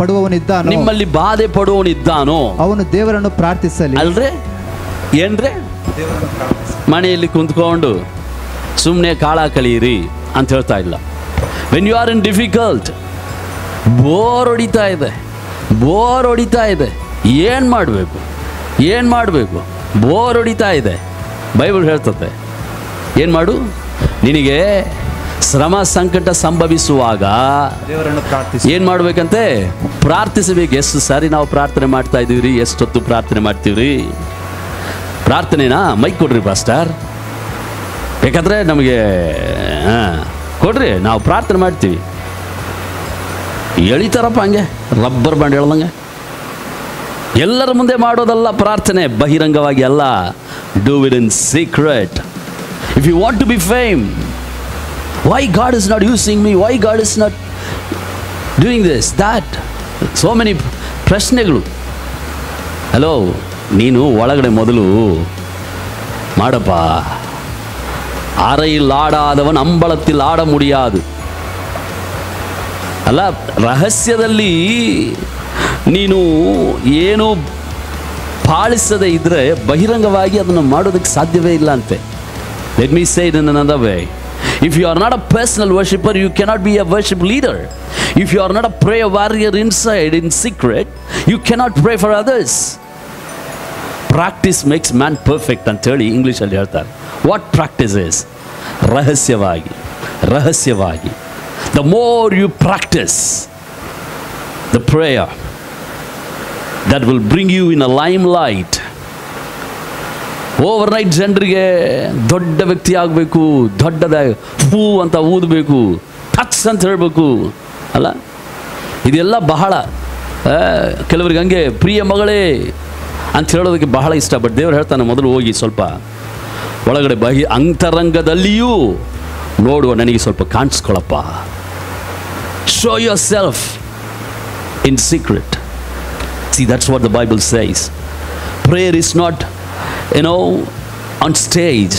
ಪಡುವವನಿದ್ದಾನೋ, ನಿಮ್ಮಲ್ಲಿ ಬಾಧೆ ಪಡುವವನಿದ್ದಾನೋ ಅವನು ದೇವರನ್ನು ಪ್ರಾರ್ಥಿಸಲಿ. ಅಲ್ರೇ ಏನ್ರೆ, ಮನೆಯಲ್ಲಿ ಕುಂತ್ಕೊಂಡು ಸುಮ್ಮನೆ ಕಾಳ ಕಳೀರಿ ಅಂತ ಹೇಳ್ತಾ ಇಲ್ಲ. When you are in difficult, bore ಹೊಡಿತಾ ಇದೆ, ಏನು ಮಾಡಬೇಕು? ಬೋರ್ ಹೊಡಿತಾ ಇದೆ. ಬೈಬಲ್ ಹೇಳ್ತದೆ, ಏನು ಮಾಡು? ನಿನಗೆ ಶ್ರಮ ಸಂಕಟ ಸಂಭವಿಸುವಾಗ ದೇವರನ್ನು ಪ್ರಾರ್ಥಿಸಿ. ಏನು ಮಾಡಬೇಕಂತೆ? ಪ್ರಾರ್ಥಿಸಬೇಕು. ಎಷ್ಟು ಸಾರಿ ನಾವು ಪ್ರಾರ್ಥನೆ ಮಾಡ್ತಾ ಇದ್ದೀವಿ? ಎಷ್ಟೊತ್ತು ಪ್ರಾರ್ಥನೆ ಮಾಡ್ತೀವ್ರಿ? ಪ್ರಾರ್ಥನೆನಾ ಮೈಕ್ ಕೊಡ್ರಿ ಪಾಸ್ಟರ್, ಬೇಕಾದ್ರೆ ನಮಗೆ ಕೊಡ್ರಿ, ನಾವು ಪ್ರಾರ್ಥನೆ ಮಾಡ್ತೀವಿ. ಎಳಿತಾರಪ್ಪ ಹಂಗೆ ರಬ್ಬರ್ ಬ್ಯಾಂಡ್ ಹೇಳ್ದಂಗೆ. ಎಲ್ಲರ ಮುಂದೆ ಮಾಡೋದಲ್ಲ ಪ್ರಾರ್ಥನೆ, ಬಹಿರಂಗವಾಗಿ ಅಲ್ಲ. Do it in secret. If you want to be fame, why God is not using me, why God is not doing this that, so many ಪ್ರಶ್ನೆಗಳು. ಹಲೋ, ನೀನು ಒಳಗಡೆ ಮೊದಲು ಮಾಡಪ್ಪ. ಅರೆயில் ಆಡಾದವನ್ ಅಂಬಳத்தில் ಆಡ ಮುಡಿயாது ಅಲ್ಲ. ರಹಸ್ಯದಲ್ಲಿ ನೀನು ಏನು ಪಾಲಿಸದೇ ಇದ್ದರೆ ಬಹಿರಂಗವಾಗಿ ಅದನ್ನು ಮಾಡೋದಕ್ಕೆ ಸಾಧ್ಯವೇ ಇಲ್ಲ ಅಂತೆ. Let me say it in another way. If you are not a personal worshipper, you cannot be a worship leader. If you are not a prayer warrior inside, in secret, you cannot pray for others. Practice makes man perfect ಅಂತ ಹೇಳಿ ಇಂಗ್ಲೀಷಲ್ಲಿ ಹೇಳ್ತಾರೆ. What practice is? ರಹಸ್ಯವಾಗಿ. The more you practice the prayer, that will bring you in a limelight. Overnight ಜನರಿಗೆ ದೊಡ್ಡ ವ್ಯಕ್ತಿ ಆಗಬೇಕು, ದೊಡ್ಡದ ಹೂ ಅಂತ ಊದಬೇಕು, ಟಚ್ ಅಂತ ಹೇಳಬೇಕು ಅಲ್ಲ. ಇದೆಲ್ಲ ಬಹಳ ಕೆಲವರಿಗೆ ಹಂಗೆ ಪ್ರಿಯ ಮಗಳೇ ಅಂತ ಹೇಳೋದಕ್ಕೆ ಬಹಳ ಇಷ್ಟ. ಬಟ್ ದೇವರು ಹೇಳ್ತಾನೆ, ಮೊದಲು ಹೋಗಿ ಸ್ವಲ್ಪ ಒಳಗಡೆ ಅಂತರಂಗದಲ್ಲಿಯೂ ನೋಡುವ, ನನಗೆ ಸ್ವಲ್ಪ ಕಾಣಿಸ್ಕೊಳಪ್ಪ. Show yourself in secret. See, that's what the Bible says. Prayer is not, on stage.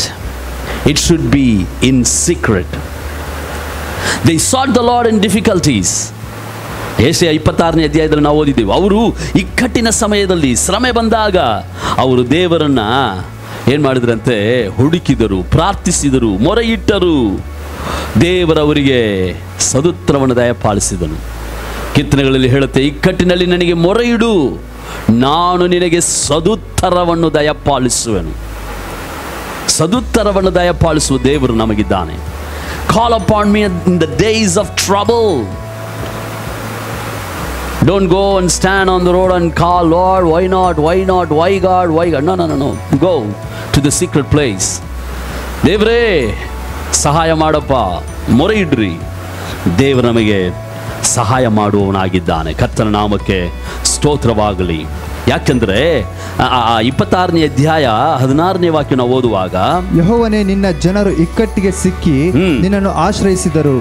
It should be in secret. They sought the Lord in difficulties. ಯೆಶಾಯ 26ನೇ ಅಧ್ಯಾಯದಲ್ಲಿ ನಾವು ಓದಿದ್ದೇವೆ. ಅವರು ಇಕ್ಕಟ್ಟಿನ ಸಮಯದಲ್ಲಿ ಶ್ರಮೆ ಬಂದಾಗ ಅವರು ದೇವರನ್ನ ಏನು ಮಾಡಿದ್ರಂತೆ? ಹುಡುಕಿದರು, ಪ್ರಾರ್ಥಿಸಿದರು, ಮೊರೆ ಇಟ್ಟರು. ದೇವರವರಿಗೆ ಸದುತ್ತರವನ್ನು ದಯಪಾಲಿಸಿದನು. ಕೀರ್ತನೆಗಳಲ್ಲಿ ಹೇಳುತ್ತೆ, ಇಕ್ಕಟ್ಟಿನಲ್ಲಿ ನನಗೆ ಮೊರೆ ಇಡು, ನಾನು ನಿನಗೆ ಸದುತ್ತರವನ್ನು ದಯಪಾಲಿಸುವೆನು. ಸದುತ್ತರವನ್ನು ದಯಪಾಲಿಸುವ ದೇವರು ನಮಗಿದ್ದಾನೆ. Call upon me in the days of trouble. Don't go and stand on the road and call, Lord, why not, why God, why God. No. Go to the secret place. ದೇವರೇ ಸಹಾಯ ಮಾಡಪ್ಪ, ಮೊರೆ ಇಡ್ರಿ. ದೇವರು ನಮಗೆ ಸಹಾಯ ಮಾಡುವವನಾಗಿದ್ದಾನೆ. ಕರ್ತನ ನಾಮಕ್ಕೆ ಸ್ತೋತ್ರವಾಗಲಿ. ಯಾಕೆಂದ್ರೆ 26ನೇ ಅಧ್ಯಾಯ 16ನೇ ವಾಕ್ಯ ನಾವು ಓದುವಾಗ, ಯೆಹೋವನೇ, ನಿನ್ನ ಜನರು ಇಕ್ಕಟ್ಟಿಗೆ ಸಿಕ್ಕಿ ನಿನ್ನನ್ನು ಆಶ್ರಯಿಸಿದರು,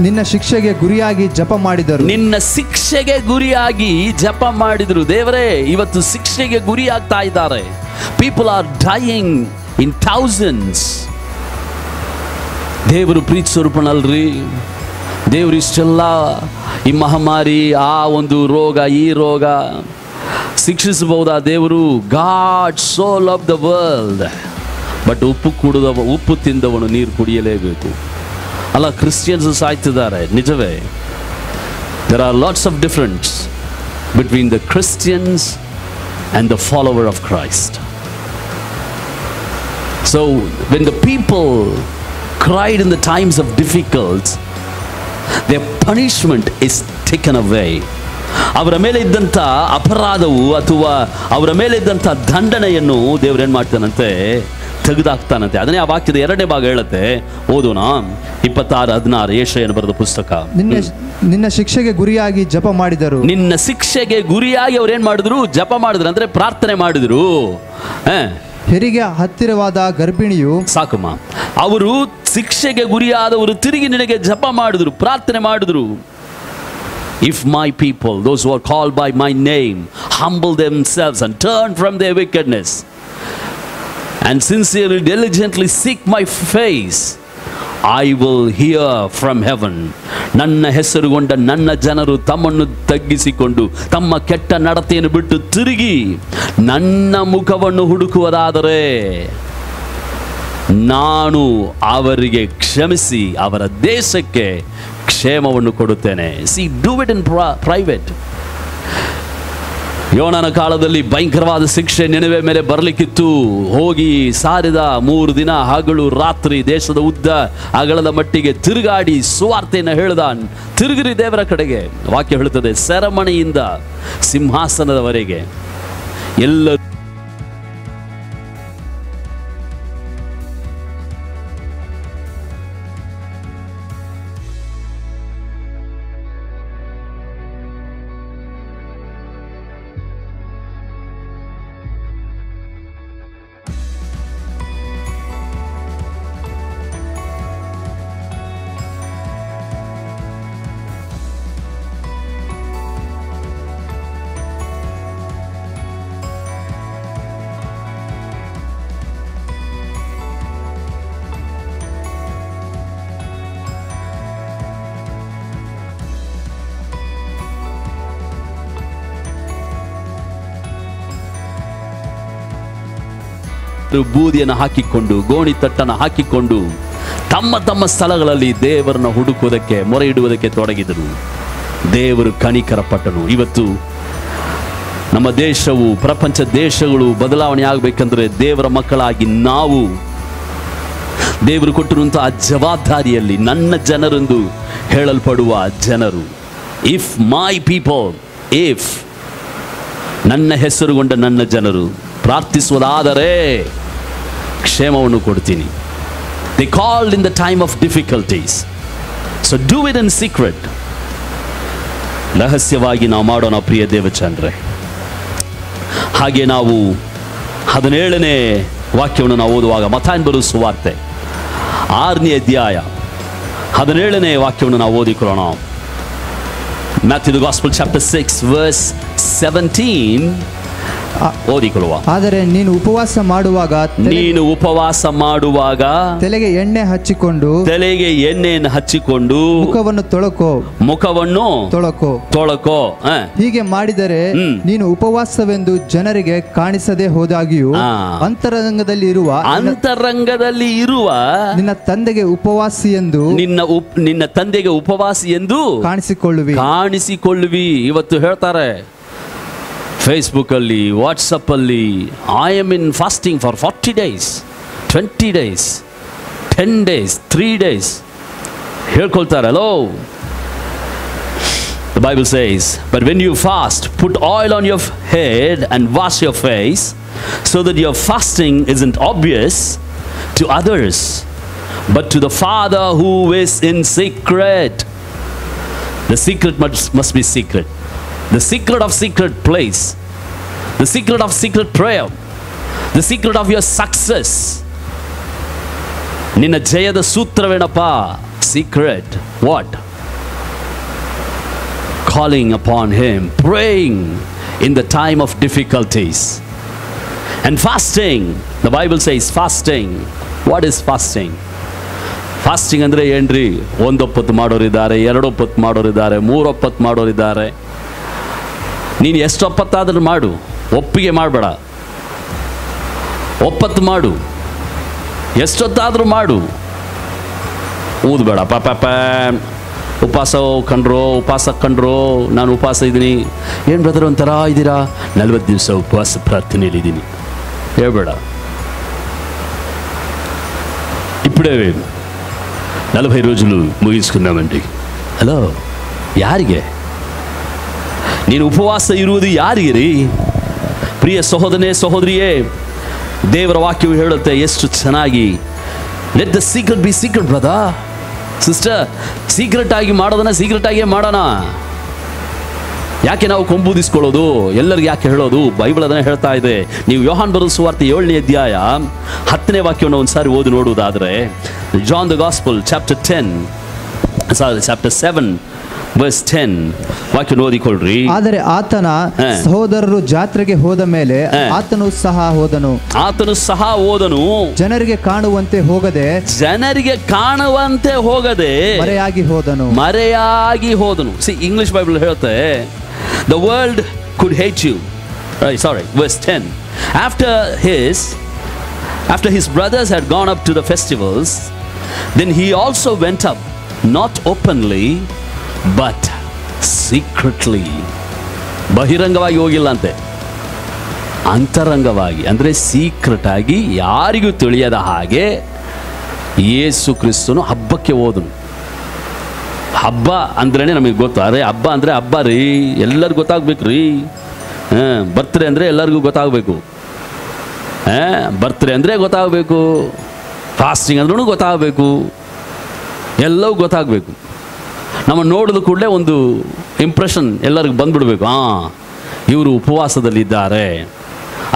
ನಿನ್ನ ಶಿಕ್ಷೆಗೆ ಗುರಿಯಾಗಿ ಜಪ ಮಾಡಿದರು. ನಿನ್ನ ಶಿಕ್ಷೆಗೆ ಗುರಿಯಾಗಿ ಜಪ ಮಾಡಿದರು. ದೇವರೇ, ಇವತ್ತು ಶಿಕ್ಷೆಗೆ ಗುರಿಯಾಗ್ತಾ ಇದ್ದಾರೆ. People are dying in thousands. ದೇವರು ಪ್ರೀತಿ ಸ್ವರೂಪನಲ್ರಿ. ದೇವರು ಇಷ್ಟೆಲ್ಲ ಈ ಮಹಾಮಾರಿ, ಆ ಒಂದು ರೋಗ, ಈ ರೋಗ, ಶಿಕ್ಷಿಸಬಹುದಾ ದೇವರು? God so love the world, but ಉಪ್ಪು ತಿಂದವನು ನೀರು ಕುಡಿಯಲೇಬೇಕು. ಅಲ್ಲ, ಕ್ರಿಶ್ಚಿಯನ್ಸ್ ಸಾಯ್ತಿದ್ದಾರೆ, ನಿಜವೇ. There are lots of difference between the Christians and the follower of Christ. So when the people cried in the times of difficulty, their punishment is taken away. ಅವರ ಮೇಲೆ ಇದ್ದಂಥ ಅಪರಾಧವು ಅಥವಾ ಅವರ ಮೇಲೆ ಇದ್ದಂಥ ದಂಡನೆಯನ್ನು ದೇವರು ಏನು ಮಾಡ್ತಾನಂತೆ? ತೆಗೆದಾಕ್ತಾನಂತೆ. ಅದನ್ನೇ ಆ ವಾಕ್ಯದ 2ನೇ ಭಾಗ ಹೇಳುತ್ತೆ. ಓದೋಣ. 26:16 ಯೆಶಾಯನು ಬರೆದ ಪುಸ್ತಕ. ನಿನ್ನ ಶಿಕ್ಷೆಗೆ ಗುರಿಯಾಗಿ ಜಪ ಮಾಡಿದರು. ನಿನ್ನ ಶಿಕ್ಷೆಗೆ ಗುರಿಯಾಗಿ ಅವ್ರು ಏನ್ ಮಾಡಿದ್ರು? ಜಪ ಮಾಡಿದ್ರು, ಅಂದ್ರೆ ಪ್ರಾರ್ಥನೆ ಮಾಡಿದ್ರು. ಹೆರಿಗೆ ಹತ್ತಿರವಾದ ಗರ್ಭಿಣಿಯು, ಸಾಕಮ್ಮ, ಅವರು ಶಿಕ್ಷೆಗೆ ಗುರಿಯಾದವರು ತಿರುಗಿ ನಿನಗೆ ಜಪ ಮಾಡಿದ್ರು, ಪ್ರಾರ್ಥನೆ ಮಾಡಿದ್ರು. If my people, those who are called by my name, humble themselves and turn from their wickedness and sincerely diligently seek my face, I will hear from heaven. ನನ್ನ ಹೆಸರುಗೊಂಡ ನನ್ನ ಜನರು ತಮ್ಮನ್ನು ತಗ್ಗಿಸಿಕೊಂಡು ತಮ್ಮ ಕೆಟ್ಟ ನಡತೆಯನ್ನು ಬಿಟ್ಟು ತಿರುಗಿ ನನ್ನ ಮುಖವನ್ನು ಹುಡುಕುವುದಾದರೆ ನಾನು ಅವರಿಗೆ ಕ್ಷಮಿಸಿ ಅವರ ದೇಶಕ್ಕೆ ಕ್ಷೇಮವನ್ನು ಕೊಡುತ್ತೇನೆ. See, do it in private. ಯೋನನ ಕಾಲದಲ್ಲಿ ಭಯಂಕರವಾದ ಶಿಕ್ಷೆ ನಿನೆವೆ ಮೇಲೆ ಬರಲಿಕ್ಕಿತ್ತು. ಹೋಗಿ ಸಾರಿದ 3 ದಿನ ಹಗಲು ರಾತ್ರಿ ದೇಶದ ಉದ್ದ ಅಗಲದ ಮಟ್ಟಿಗೆ ತಿರುಗಾಡಿ ಸುವಾರ್ತೆಯನ್ನು ಹೇಳ್ದ. ತಿರುಗಿರಿ ದೇವರ ಕಡೆಗೆ. ವಾಕ್ಯ ಹೇಳುತ್ತದೆ, ಸೆರೆಮನೆಯಿಂದ ಸಿಂಹಾಸನದವರೆಗೆ ಎಲ್ಲ ಬೂದಿಯನ್ನು ಹಾಕಿಕೊಂಡು ಗೋಣಿ ತಟ್ಟನ್ನು ಹಾಕಿಕೊಂಡು ತಮ್ಮ ತಮ್ಮ ಸ್ಥಳಗಳಲ್ಲಿ ದೇವರನ್ನು ಹುಡುಕುವುದಕ್ಕೆ ಮೊರೆ ಇಡುವುದಕ್ಕೆ ತೊಡಗಿದರು. ದೇವರು ಕನಿಕರ ಪಟ್ಟನು. ಇವತ್ತು ನಮ್ಮ ದೇಶವು, ಪ್ರಪಂಚ ದೇಶಗಳು ಬದಲಾವಣೆ ಆಗಬೇಕಂದ್ರೆ ದೇವರ ಮಕ್ಕಳಾಗಿ ನಾವು ದೇವರು ಕೊಟ್ಟಿರುವಂತಹ ಜವಾಬ್ದಾರಿಯಲ್ಲಿ ನನ್ನ ಜನರೆಂದು ಹೇಳಲ್ಪಡುವ ಜನರು, ಇಫ್ ಮೈ ಪೀಪಲ್, ಇಫ್ ನನ್ನ ಹೆಸರುಗೊಂಡ ನನ್ನ ಜನರು ಪ್ರಾರ್ಥಿಸುವುದಾದರೆ ಕ್ಷೇಮವನ್ನು ಕೊಡ್ತೀನಿ. They called in the time of difficulties. So do it in secret. ರಹಸ್ಯವಾಗಿ ನಾವು ಮಾಡೋಣ ಪ್ರಿಯ ದೇವಚಂದ್ರೆ. ಹಾಗೆ ನಾವು 17ನೇ ವಾಕ್ಯವನ್ನು ನಾವು ಓದುವಾಗ, ಮತ್ತಾಯನ ಬರೆದ ಸುವಾರ್ತೆ 6ನೇ ಅಧ್ಯಾಯ 17ನೇ ವಾಕ್ಯವನ್ನು ನಾವು ಓದಿಕೊಳ್ಳೋಣ. Matthew the Gospel chapter 6 verse 17 ಓದಿಕೊಳ್ಳುವ. ಆದರೆ ನೀನು ಉಪವಾಸ ಮಾಡುವಾಗ ತಲೆಗೆ ಎಣ್ಣೆಯನ್ನು ಹಚ್ಚಿಕೊಂಡು ಮುಖವನ್ನು ತೊಳಕೋ. ಹೀಗೆ ಮಾಡಿದರೆ ನೀನು ಉಪವಾಸವೆಂದು ಜನರಿಗೆ ಕಾಣಿಸದೆ ಹೋದಾಗಿಯೂ ಅಂತರಂಗದಲ್ಲಿ ಇರುವ ನಿನ್ನ ತಂದೆಗೆ ಉಪವಾಸಿ ಎಂದು ಕಾಣಿಸಿಕೊಳ್ಳುವಿ. ಇವತ್ತು ಹೇಳ್ತಾರೆ ಫೇಸ್ಬುಕ್ ಅಲ್ಲಿ, ವಾಟ್ಸಪ್ ಅಲ್ಲಿ, I am in fasting for 40 days, 20 days, 10 days, 3 days ಹೇಳ್ಕೊಳ್ತಾರೆ. Hello, the Bible says, but when you fast, put oil on your head and wash your face, so that your fasting isn't obvious to others, but to the Father who is in secret. The secret must be secret. The secret of secret place, the secret of secret prayer, the secret of your success. ನಿನ್ನ ಜಯದ ಸೂತ್ರವೇನಪ್ಪ? Secret. What? Calling upon Him, praying in the time of difficulties, and fasting. The Bible says fasting. What is fasting? Fasting ಅಂದ್ರೆ ಏನ್ರಿ? 1 ಒಪ್ಪತ್ತು ಮಾಡೋರಿದ್ದಾರೆ, 2 ಒಪ್ಪತ್ತು ಮಾಡೋರಿದ್ದಾರೆ, 3 ಒಪ್ಪತ್ತು ಮಾಡೋರಿದ್ದಾರೆ. ನೀನು ಎಷ್ಟು ಒಪ್ಪತ್ತಾದ್ರೂ ಮಾಡು, ಒಪ್ಪಿಗೆ ಮಾಡಬೇಡ, ಒಪ್ಪತ್ತು ಮಾಡು, ಎಷ್ಟೊತ್ತಾದರೂ ಮಾಡು, ಊದಬೇಡ. ಪಾಪ ಉಪವಾಸ ಕಂಡ್ರೋ ನಾನು ಉಪವಾಸ ಇದ್ದೀನಿ. ಏನು ಬ್ರದರ್ ಒಂಥರ ಇದ್ದೀರಾ? 40 ದಿವಸ ಉಪವಾಸ ಪ್ರಾರ್ಥನೆಯಲ್ಲಿದ್ದೀನಿ ಹೇಳ್ಬೇಡ. ఇప్పుడే 40 రోజులు ముగించుకున్నామండి. హలో, ಯಾರಿಗೆ ನೀನು ಉಪವಾಸ ಇರುವುದು? ಯಾರಿಗೆ ರೀ? ಪ್ರಿಯ ಸಹೋದರನೇ ಸಹೋದರಿಯೇ, ದೇವರ ವಾಕ್ಯವು ಹೇಳುತ್ತೆ ಎಷ್ಟು ಚೆನ್ನಾಗಿ, let the secret be secret brother sister. Secret ಆಗಿ ಮಾಡೋದನ್ನ ಸೀಕ್ರೆಟ್ ಆಗಿಯೇ ಮಾಡೋಣ. ಯಾಕೆ ನಾವು ಕೊಂಬೂದಿಸ್ಕೊಳ್ಳೋದು? ಎಲ್ಲರಿಗೂ ಯಾಕೆ ಹೇಳೋದು? ಬೈಬಲ್ ಅದನ್ನೇ ಹೇಳ್ತಾ ಇದೆ. ನೀವು ಯೋಹಾನ್ ಬರೆದ ಸುವಾರ್ತೆ 7ನೇ ಅಧ್ಯಾಯ 10ನೇ ವಾಕ್ಯವನ್ನು ಒಂದ್ಸಾರಿ ಓದಿ ನೋಡುವುದಾದರೆ, John the gospel chapter 7 verse 10 ವಾಕ್ಯ ಓದಿಕೊಳ್ಳ್ರಿ. ಆದರೆ ಆತನ ಸಹೋದರರು ಜಾತ್ರೆಗೆ ಹೋದ ಮೇಲೆ ಆತನು ಸಹ ಹೋದನು. ಜನರಿಗೆ ಕಾಣುವಂತೆ ಹೋಗದೆ ಮರೆಯಾಗಿ ಹೋದನು. See, English Bible ಹೇಳುತ್ತೆ, the world could hate you. Sorry, verse 10. After his brothers had gone up to the festivals, then he also went up, not openly but secretly. ಬಹಿರಂಗವಾಗಿ ಹೋಗಿಲ್ಲ ಅಂತೆ, ಅಂತರಂಗವಾಗಿ, ಅಂದರೆ ಸೀಕ್ರೆಟ್ ಆಗಿ, ಯಾರಿಗೂ ತಿಳಿಯದ ಹಾಗೆ ಯೇಸು ಕ್ರಿಸ್ತನು ಹಬ್ಬಕ್ಕೆ ಹೋದನು. ಹಬ್ಬ ಅಂದ್ರೇ ನಮಗೆ ಗೊತ್ತು. ಅರೆ ಹಬ್ಬ ಅಂದರೆ ಹಬ್ಬ ರೀ, ಎಲ್ಲರಿಗೂ ಗೊತ್ತಾಗ್ಬೇಕು ರೀ. ಬರ್ತ್ಡೇ ಅಂದರೆ ಎಲ್ಲರಿಗೂ ಗೊತ್ತಾಗಬೇಕು. ಬರ್ತ್ಡೇ ಅಂದರೆ ಗೊತ್ತಾಗಬೇಕು, ಫಾಸ್ಟಿಂಗ್ ಅಂದ್ರೂ ಗೊತ್ತಾಗಬೇಕು, ಎಲ್ಲವೂ ಗೊತ್ತಾಗಬೇಕು. ನಮ್ಮ ನೋಡಿದ ಕೂಡಲೇ ಒಂದು ಇಂಪ್ರೆಷನ್ ಎಲ್ಲರಿಗೂ ಬಂದ್ಬಿಡ್ಬೇಕು. ಇವರು ಉಪವಾಸದಲ್ಲಿದ್ದಾರೆ.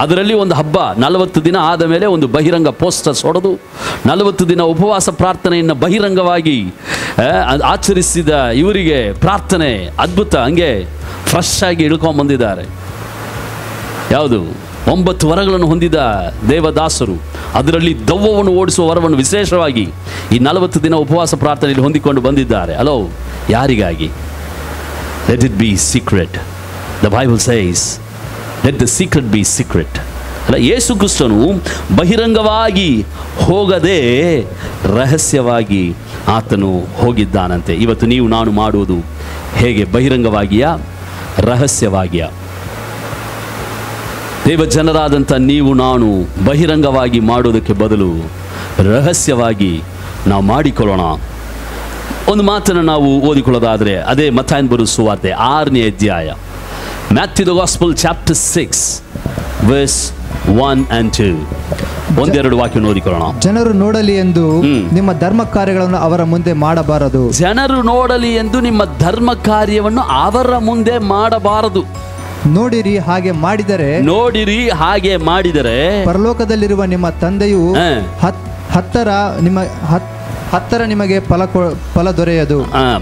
ಅದರಲ್ಲಿ ಒಂದು ಹಬ್ಬ 40 ದಿನ ಆದ ಮೇಲೆ ಒಂದು ಬಹಿರಂಗ ಪೋಸ್ಟರ್ಸ್ ಹೊಡೆದು 40 ದಿನ ಉಪವಾಸ ಪ್ರಾರ್ಥನೆಯನ್ನು ಬಹಿರಂಗವಾಗಿ ಆಚರಿಸಿದ ಇವರಿಗೆ ಪ್ರಾರ್ಥನೆ ಅದ್ಭುತ, ಹಂಗೆ ಫ್ರೆಶ್ ಆಗಿ ಇಳ್ಕೊಂಡ್ಬಂದಿದ್ದಾರೆ. ಯಾವುದು? 9 ವರಗಳನ್ನು ಹೊಂದಿದ ದೇವದಾಸರು, ಅದರಲ್ಲಿ ದೆವ್ವವನ್ನು ಓಡಿಸುವ ವರವನ್ನು ವಿಶೇಷವಾಗಿ ಈ 40 ದಿನ ಉಪವಾಸ ಪ್ರಾರ್ಥನೆಯಲ್ಲಿ ಹೊಂದಿಕೊಂಡು ಬಂದಿದ್ದಾರೆ. ಹಲೋ, ಯಾರಿಗಾಗಿ? Let it be secret. The Bible says let the secret be secret. ಅಲ್ಲ, ಯೇಸು ಕ್ರಿಸ್ತನು ಬಹಿರಂಗವಾಗಿ ಹೋಗದೆ ರಹಸ್ಯವಾಗಿ ಆತನು ಹೋಗಿದ್ದಾನಂತೆ. ಇವತ್ತು ನೀವು ನಾನು ಮಾಡುವುದು ಹೇಗೆ? ಬಹಿರಂಗವಾಗಿಯಾ ರಹಸ್ಯವಾಗಿಯಾ? ದೇವ ಜನರಾದಂಥ ನೀವು ನಾನು ಬಹಿರಂಗವಾಗಿ ಮಾಡೋದಕ್ಕೆ ಬದಲು ರಹಸ್ಯವಾಗಿ ನಾವು ಮಾಡಿಕೊಳ್ಳೋಣ. ಒಂದು ಮಾತನ್ನು ನಾವು ಓದಿಕೊಳ್ಳೋದಾದರೆ, ಅದೇ ಮತ್ತಾಯನ ಬರೆದ ಸುವಾರ್ತೆ 6ನೇ ಅಧ್ಯಾಯ, Matthew the gospel chapter 6 verse 1 and 2. ಒಂದೆರಡು ವಾಕ್ಯ ಓದಿಕೊಳ್ಳೋಣ. ಜನರು ನೋಡಲಿ ಎಂದು ನಿಮ್ಮ ಧರ್ಮ ಕಾರ್ಯಗಳನ್ನು ಅವರ ಮುಂದೆ ಮಾಡಬಾರದು. ಜನರು ನೋಡಲಿ ಎಂದು ನಿಮ್ಮ ಧರ್ಮ ಕಾರ್ಯವನ್ನು ಅವರ ಮುಂದೆ ಮಾಡಬಾರದು. ನೋಡಿರಿ, ಹಾಗೆ ಮಾಡಿದರೆ ಪರಲೋಕದಲ್ಲಿರುವ ನಿಮ್ಮ ತಂದೆಯು ಹತ್ತರ ನಿಮಗೆ ಫಲ ದೊರೆಯದು.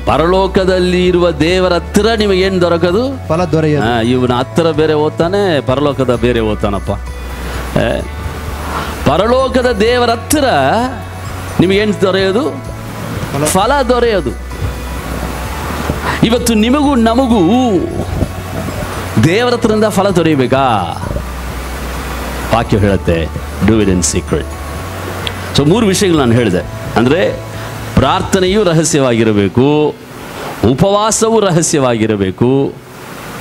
ಪರಲೋಕದಲ್ಲಿ ಇರುವ ದೇವರ ಹತ್ತಿರ ನಿಮಗೆ ಏನು ದೊರಕದು? ಫಲ ದೊರೆಯದು. ಇವನ ಹತ್ತಿರ ಬೇರೆ ಓದ್ತಾನೆ, ಪರಲೋಕದ ಬೇರೆ ಓದ್ತಾನಪ್ಪ. ಪರಲೋಕದ ದೇವರ ಹತ್ತಿರ ನಿಮಗೇನು ದೊರೆಯೋದು? ಫಲ ದೊರೆಯೋದು. ಇವತ್ತು ನಿಮಗೂ ನಮಗೂ ದೇವರ ಹತ್ರದಿಂದ ಫಲ ದೊರೆಯಬೇಕಾ? ವಾಕ್ಯ ಹೇಳುತ್ತೆ, do it in secret. So 3 ವಿಷಯಗಳು ನಾನು ಹೇಳಿದೆ. ಅಂದರೆ ಪ್ರಾರ್ಥನೆಯೂ ರಹಸ್ಯವಾಗಿರಬೇಕು, ಉಪವಾಸವೂ ರಹಸ್ಯವಾಗಿರಬೇಕು,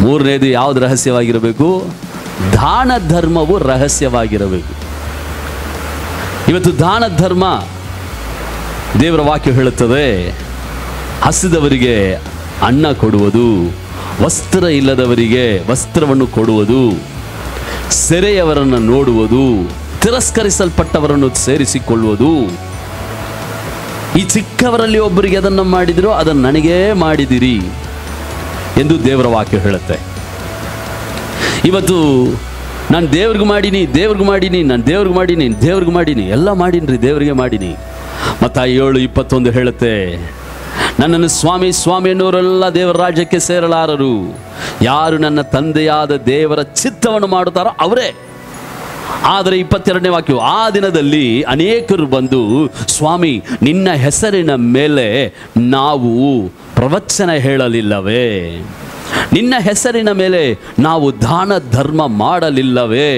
3ನೇದು ಯಾವುದು ರಹಸ್ಯವಾಗಿರಬೇಕು? ದಾನ ಧರ್ಮವು ರಹಸ್ಯವಾಗಿರಬೇಕು. ಇವತ್ತು ದಾನ ಧರ್ಮ, ದೇವರ ವಾಕ್ಯ ಹೇಳುತ್ತದೆ, ಹಸಿದವರಿಗೆ ಅನ್ನ ಕೊಡುವುದು, ವಸ್ತ್ರ ಇಲ್ಲದವರಿಗೆ ವಸ್ತ್ರವನ್ನು ಕೊಡುವುದು, ಸೆರೆಯವರನ್ನು ನೋಡುವುದು, ತಿರಸ್ಕರಿಸಲ್ಪಟ್ಟವರನ್ನು ಸೇರಿಸಿಕೊಳ್ಳುವುದು. ಈ ಚಿಕ್ಕವರಲ್ಲಿ ಒಬ್ಬರಿಗೆ ಅದನ್ನು ಮಾಡಿದಿರೋ ಅದನ್ನು ನನಗೇ ಮಾಡಿದಿರಿ ಎಂದು ದೇವರ ವಾಕ್ಯ ಹೇಳುತ್ತೆ. ಇವತ್ತು ನಾನು ದೇವ್ರಿಗೆ ಮಾಡೀನಿ, ಎಲ್ಲ ಮಾಡೀನಿ, ದೇವರಿಗೆ ಮಾಡೀನಿ. ಮತ್ತಾಯ 7:21 ಹೇಳುತ್ತೆ, ನನ್ನನ್ನು ಸ್ವಾಮಿ ಸ್ವಾಮಿ ಎನ್ನುವರೆಲ್ಲ ದೇವರ ರಾಜ್ಯಕ್ಕೆ ಸೇರಲಾರರು, ಯಾರು ನನ್ನ ತಂದೆಯಾದ ದೇವರ ಚಿತ್ತವನ್ನು ಮಾಡುತ್ತಾರೋ ಅವರೇ. ಆದರೆ 22ನೇ ವಾಕ್ಯವು, ಆ ದಿನದಲ್ಲಿ ಅನೇಕರು ಬಂದು, ಸ್ವಾಮಿ ನಿನ್ನ ಹೆಸರಿನ ಮೇಲೆ ನಾವು ಪ್ರವಚನ ಹೇಳಲಿಲ್ಲವೇ? ನಿನ್ನ ಹೆಸರಿನ ಮೇಲೆ ನಾವು ದಾನ ಧರ್ಮ ಮಾಡಲಿಲ್ಲವೇ?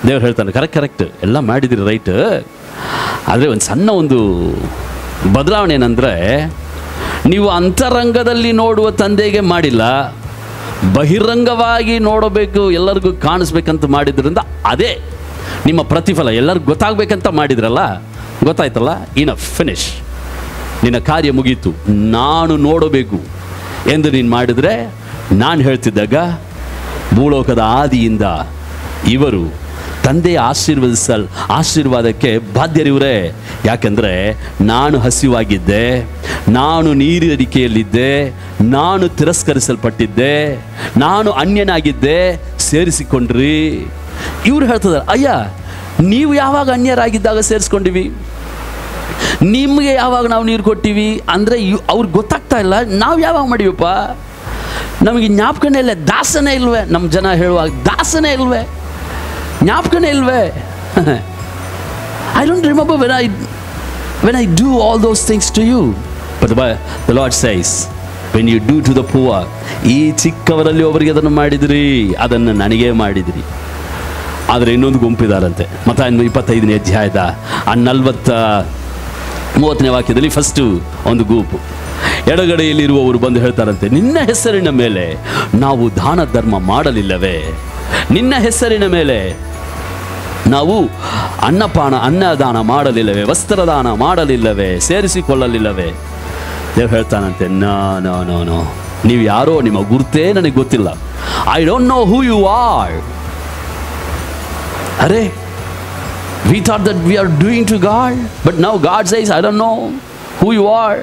ದೇವ್ರು ಹೇಳ್ತಾನೆ, ಕರೆಕ್ಟ್ ಎಲ್ಲ ಮಾಡಿದಿರಿ, ರೈಟ್. ಆದರೆ ಒಂದು ಸಣ್ಣ ಒಂದು ಬದಲಾವಣೆ ಏನಂದರೆ, ನೀವು ಅಂತರಂಗದಲ್ಲಿ ನೋಡುವ ತಂದೆಗೆ ಮಾಡಿಲ್ಲ, ಬಹಿರಂಗವಾಗಿ ನೋಡಬೇಕು, ಎಲ್ಲರಿಗೂ ಕಾಣಿಸ್ಬೇಕಂತ ಮಾಡಿದ್ರಿಂದ ಅದೇ ನಿಮ್ಮ ಪ್ರತಿಫಲ. ಎಲ್ಲರಿಗೂ ಗೊತ್ತಾಗಬೇಕಂತ ಮಾಡಿದ್ರಲ್ಲ, ಗೊತ್ತಾಯ್ತಲ್ಲ, ಇನಫ್, ಫಿನಿಶ್, ನಿನ್ನ ಕಾರ್ಯ ಮುಗೀತು. ನಾನು ನೋಡಬೇಕು ಎಂದು ನೀನು ಮಾಡಿದರೆ, ನಾನು ಹೇಳ್ತಿದ್ದಾಗ ಭೂಲೋಕದ ಆದಿಯಿಂದ ಇವರು ತಂದೆಯ ಆಶೀರ್ವಾದಕ್ಕೆ ಬಾಧ್ಯರಿವರೇ. ಯಾಕೆಂದರೆ ನಾನು ಹಸಿವಾಗಿದ್ದೆ, ನಾನು ನೀರಡಿಕೆಯಲ್ಲಿದ್ದೆ, ನಾನು ತಿರಸ್ಕರಿಸಲ್ಪಟ್ಟಿದ್ದೆ, ನಾನು ಅನ್ಯನಾಗಿದ್ದೆ, ಸೇರಿಸಿಕೊಂಡ್ರಿ. ಇವ್ರು ಹೇಳ್ತಿದ್ದಾರೆ, ಅಯ್ಯ ನೀವು ಯಾವಾಗ ಅನ್ಯರಾಗಿದ್ದಾಗ ಸೇರಿಸ್ಕೊಂಡಿವಿ, ನಿಮಗೆ ಯಾವಾಗ ನಾವು ನೀರು ಕೊಟ್ಟಿವಿ ಅಂದರೆ ಅವ್ರಿಗೆ ಗೊತ್ತಾಗ್ತಾ ಇಲ್ಲ. ನಾವು ಯಾವಾಗ ಮಾಡಿವಪ್ಪ, ನಮಗೆ ಜ್ಞಾಪಕನೇ ಇಲ್ಲ, ದಾಸನೇ ಇಲ್ವೇ? ನಮ್ಮ ಜನ ಹೇಳುವಾಗ ದಾಸನೇ ಇಲ್ವೇ, ಜ್ಞಾಪಕನೇ ಇಲ್ವೇ? I don't remember when I do all those things to you. But the Lord says, when you do to the poor, ಈ ಚಿಕ್ಕವರಲ್ಲಿ ಒಬ್ಬರಿಗೆ ಅದನ್ನು ಮಾಡಿದಿರಿ, ಅದನ್ನು ನನಗೇ ಮಾಡಿದಿರಿ. ಆದರೆ ಇನ್ನೊಂದು ಗುಂಪಿದಾರಂತೆ. ಮತ್ತಾಯ 25ನೇ ಅಧ್ಯಾಯದ 30ನೇ ವಾಕ್ಯದಲ್ಲಿ ಫಸ್ಟು ಒಂದು ಗುಂಪು, ಎಡಗಡೆಯಲ್ಲಿರುವವರು ಬಂದು ಹೇಳ್ತಾರಂತೆ, ನಿನ್ನ ಹೆಸರಿನ ಮೇಲೆ ನಾವು ದಾನ ಧರ್ಮ ಮಾಡಲಿಲ್ಲವೇ? ನಿನ್ನ ಹೆಸರಿನ ಮೇಲೆ ನಾವು ಅನ್ನದಾನ ಮಾಡಲಿಲ್ಲವೇ? ವಸ್ತ್ರದಾನ ಮಾಡಲಿಲ್ಲವೇ? ಸೇರಿಸಿಕೊಳ್ಳಲಿಲ್ಲವೇ? ದೇವ್ರು ಹೇಳ್ತಾನಂತೆ, ನೋ, ನೀವು ಯಾರೋ, ನಿಮ್ಮ ಗುರುತೇ ನನಗೆ ಗೊತ್ತಿಲ್ಲ. I don't know who you are. ಅರೆ, we thought that we are doing to God, but now God says, I don't know who you are.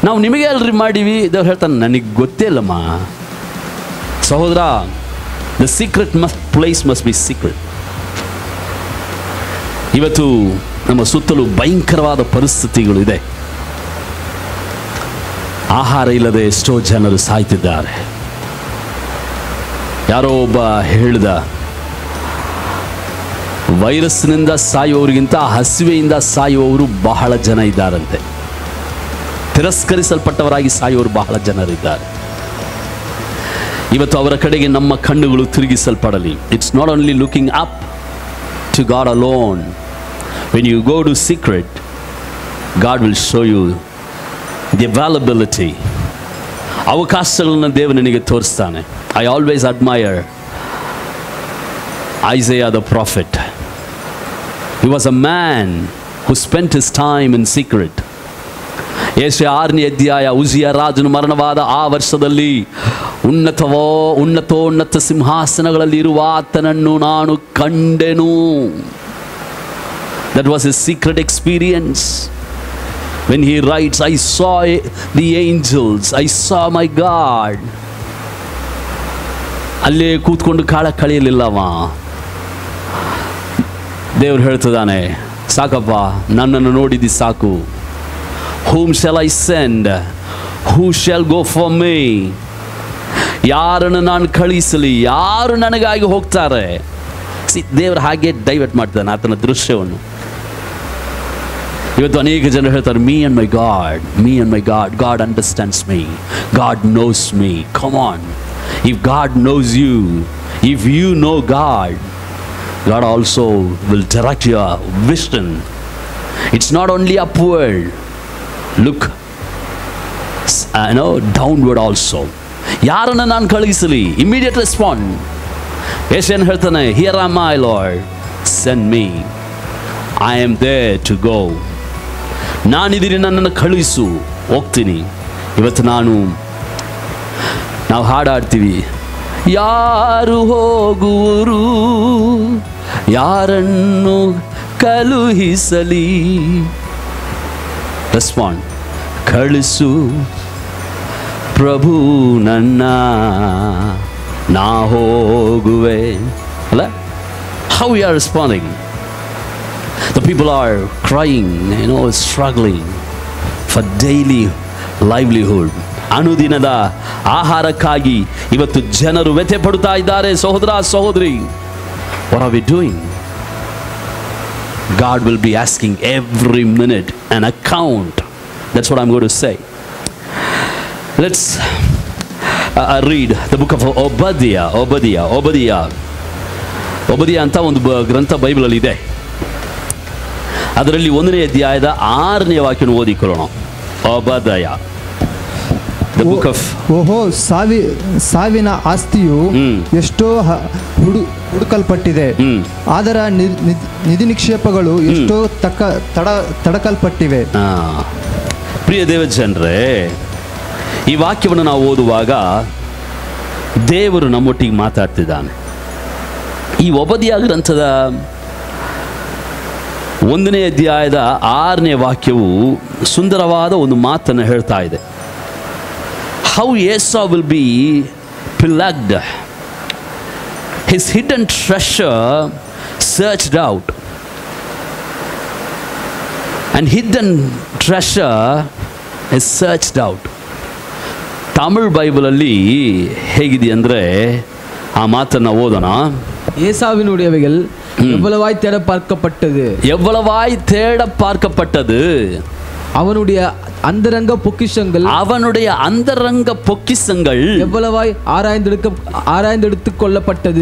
ನಾವು ನಿಮಗೆ ಅಲ್ರಿ ಮಾಡೀವಿ. ದೇವ್ರು ಹೇಳ್ತಾನೆ, ನನಗೆ ಗೊತ್ತೇ ಇಲ್ಲಮ್ಮ. ಸಹೋದರ, the secret place must be secret. ಇವತ್ತು ನಮ್ಮ ಸುತ್ತಲೂ ಭಯಂಕರವಾದ ಪರಿಸ್ಥಿತಿಗಳು ಇದೆ. ಆಹಾರ ಇಲ್ಲದೆ ಎಷ್ಟೋ ಜನರು ಸಾಯ್ತಿದ್ದಾರೆ. ಯಾರೋ ಒಬ್ಬ ಹೇಳಿದ, ವೈರಸ್ನಿಂದ ಸಾಯುವವರಿಗಿಂತ ಹಸಿವೆಯಿಂದ ಸಾಯುವವರು ಬಹಳ ಜನ ಇದ್ದಾರಂತೆ. ತಿರಸ್ಕರಿಸಲ್ಪಟ್ಟವರಾಗಿ ಸಾಯುವವರು ಬಹಳ ಜನರಿದ್ದಾರೆ. ಇವತ್ತು ಅವರ ಕಡೆಗೆ ನಮ್ಮ ಕಣ್ಣುಗಳು ತಿರುಗಿಸಲ್ಪಡಲಿ. It's not only looking up to God alone. When you go to secret, God will show you the availability. ಅವಕಾಶಗಳನ್ನು ದೇವರು ನಿನಗೆ ತೋರಿಸ್ತಾನೆ. I always admire Isaiah the prophet. He was a man who spent his time in secret. ಯೆಶಾಯ 6ನೇ ಅಧ್ಯಾಯ, ಉಜಿಯ ರಾಜನು ಮರಣವಾದ ಆ ವರ್ಷದಲ್ಲಿ ಉನ್ನತೋನ್ನತ ಸಿಂಹಾಸನಗಳಲ್ಲಿ ಇರುವ ಆತನನ್ನು ನಾನು ಕಂಡೆನು. That was his secret experience. When he writes, I saw the angels, I saw my God. ಅಲ್ಲೇ ಕೂತ್ಕೊಂಡು ಕಾಳ ಕಳೆಯಲಿಲ್ಲವ. ದೇವ್ರು ಹೇಳ್ತಿದ್ದಾನೆ, ಸಾಕಪ್ಪ, ನನ್ನನ್ನು ನೋಡಿದ್ದು ಸಾಕು. Whom shall I send? Who shall go for me? ಯಾರನ್ನು ನಾನು ಕಳಿಸಲಿ? ಯಾರು ನನಗಾಗಿ ಹೋಗ್ತಾರೆ? ದೇವ್ರು ಹಾಗೆ ಡೈವರ್ಟ್ ಮಾಡ್ತಾನೆ ಆತನ ದೃಶ್ಯವನ್ನು. ಇವತ್ತು ಅನೇಕ ಜನರು ಹೇಳ್ತಾರೆ, me and my God, God understands me, God knows me. Come on, if God knows you, if you know God also will direct your vision. It's not only upward, look downward also. ಯಾರನ್ನು ನಾನು ಕಳುಹಿಸಲಿ? Immediate respond. ಯೆಶಾಯನ ಹೇಳ್ತಾನೆ, here am I Lord, send me, I am there to go. ನಾನಿದ್ದೀನಿ, ನನ್ನನ್ನು ಕಳುಹಿಸು, ಹೋಗ್ತೀನಿ. ಇವತ್ತು ನಾವು ಹಾಡಾಡ್ತೀವಿ, ಯಾರು ಹೋಗುವರು, ಯಾರನ್ನು ಕಳುಹಿಸಲಿ? ರೆಸ್ಪಾಂಡ್, ಕಳಿಸು ಪ್ರಭು ನನ್ನ, ನಾ ಹೋಗುವೆ. ಅಲ್ಲ, how we are responding? The people are crying, struggling for daily livelihood. ಅನುದಿನದ ಆಹಾರಕ್ಕಾಗಿ ಇವತ್ತು ಜನರು ವ್ಯಥೆ ಪಡುತ್ತಾ ಇದ್ದಾರೆ. ಸಹೋದರ ಸಹೋದರಿ, what are we doing? God will be asking every minute an account. That's what I'm going to say. Let's read the book of Obadiah ಅಂತ ಒಂದು ಗ್ರಂಥ ಬೈಬಲಲ್ಲಿ ಇದೆ. ಅದರಲ್ಲಿ 1ನೇ ಅಧ್ಯಾಯದ 6ನೇ ವಾಕ್ಯವನ್ನು ಓದಿಕೊಳ್ಳೋಣ. ಒಬದ್ಯ, ದ ಬುಕ್ ಆಫ್. ಓಹೋ, ಸಾವಿನ ಆಸ್ತಿಯು ಎಷ್ಟೋ ಹುಡುಕಲ್ಪಟ್ಟಿದೆ, ಅದರ ನಿಧಿ ನಿಕ್ಷೇಪಗಳು ಎಷ್ಟೋ ತಡಕಲ್ಪಟ್ಟಿವೆ. ಪ್ರಿಯ ದೇವಜನರೇ, ಈ ವಾಕ್ಯವನ್ನು ನಾವು ಓದುವಾಗ ದೇವರು ನಮ್ಮೊಟ್ಟಿಗೆ ಮಾತಾಡ್ತಿದ್ದಾನೆ. ಈ ಒಬದ್ಯ ಗ್ರಂಥದ 1ನೇ ಅಧ್ಯಾಯದ 6ನೇ ವಾಕ್ಯವು ಸುಂದರವಾದ ಒಂದು ಮಾತನ್ನು ಹೇಳ್ತಾ ಇದೆ. How Esau will be plucked, his hidden treasure searched out, and hidden treasure is searched out. Tamil ಬೈಬಲಲ್ಲಿ ಹೇಗಿದೆ ಅಂದರೆ ಆ ಮಾತನ್ನು ಓದೋಣ. ஏசாவினுடையவைகள் எவ்வளவாய் தேட பார்க்கப்பட்டது, அவனுடைய அந்தரங்க பொக்கிஷங்கள் எவ்வளவாய் ஆராய்ந்து எடுத்துக்கொள்ளப்பட்டது.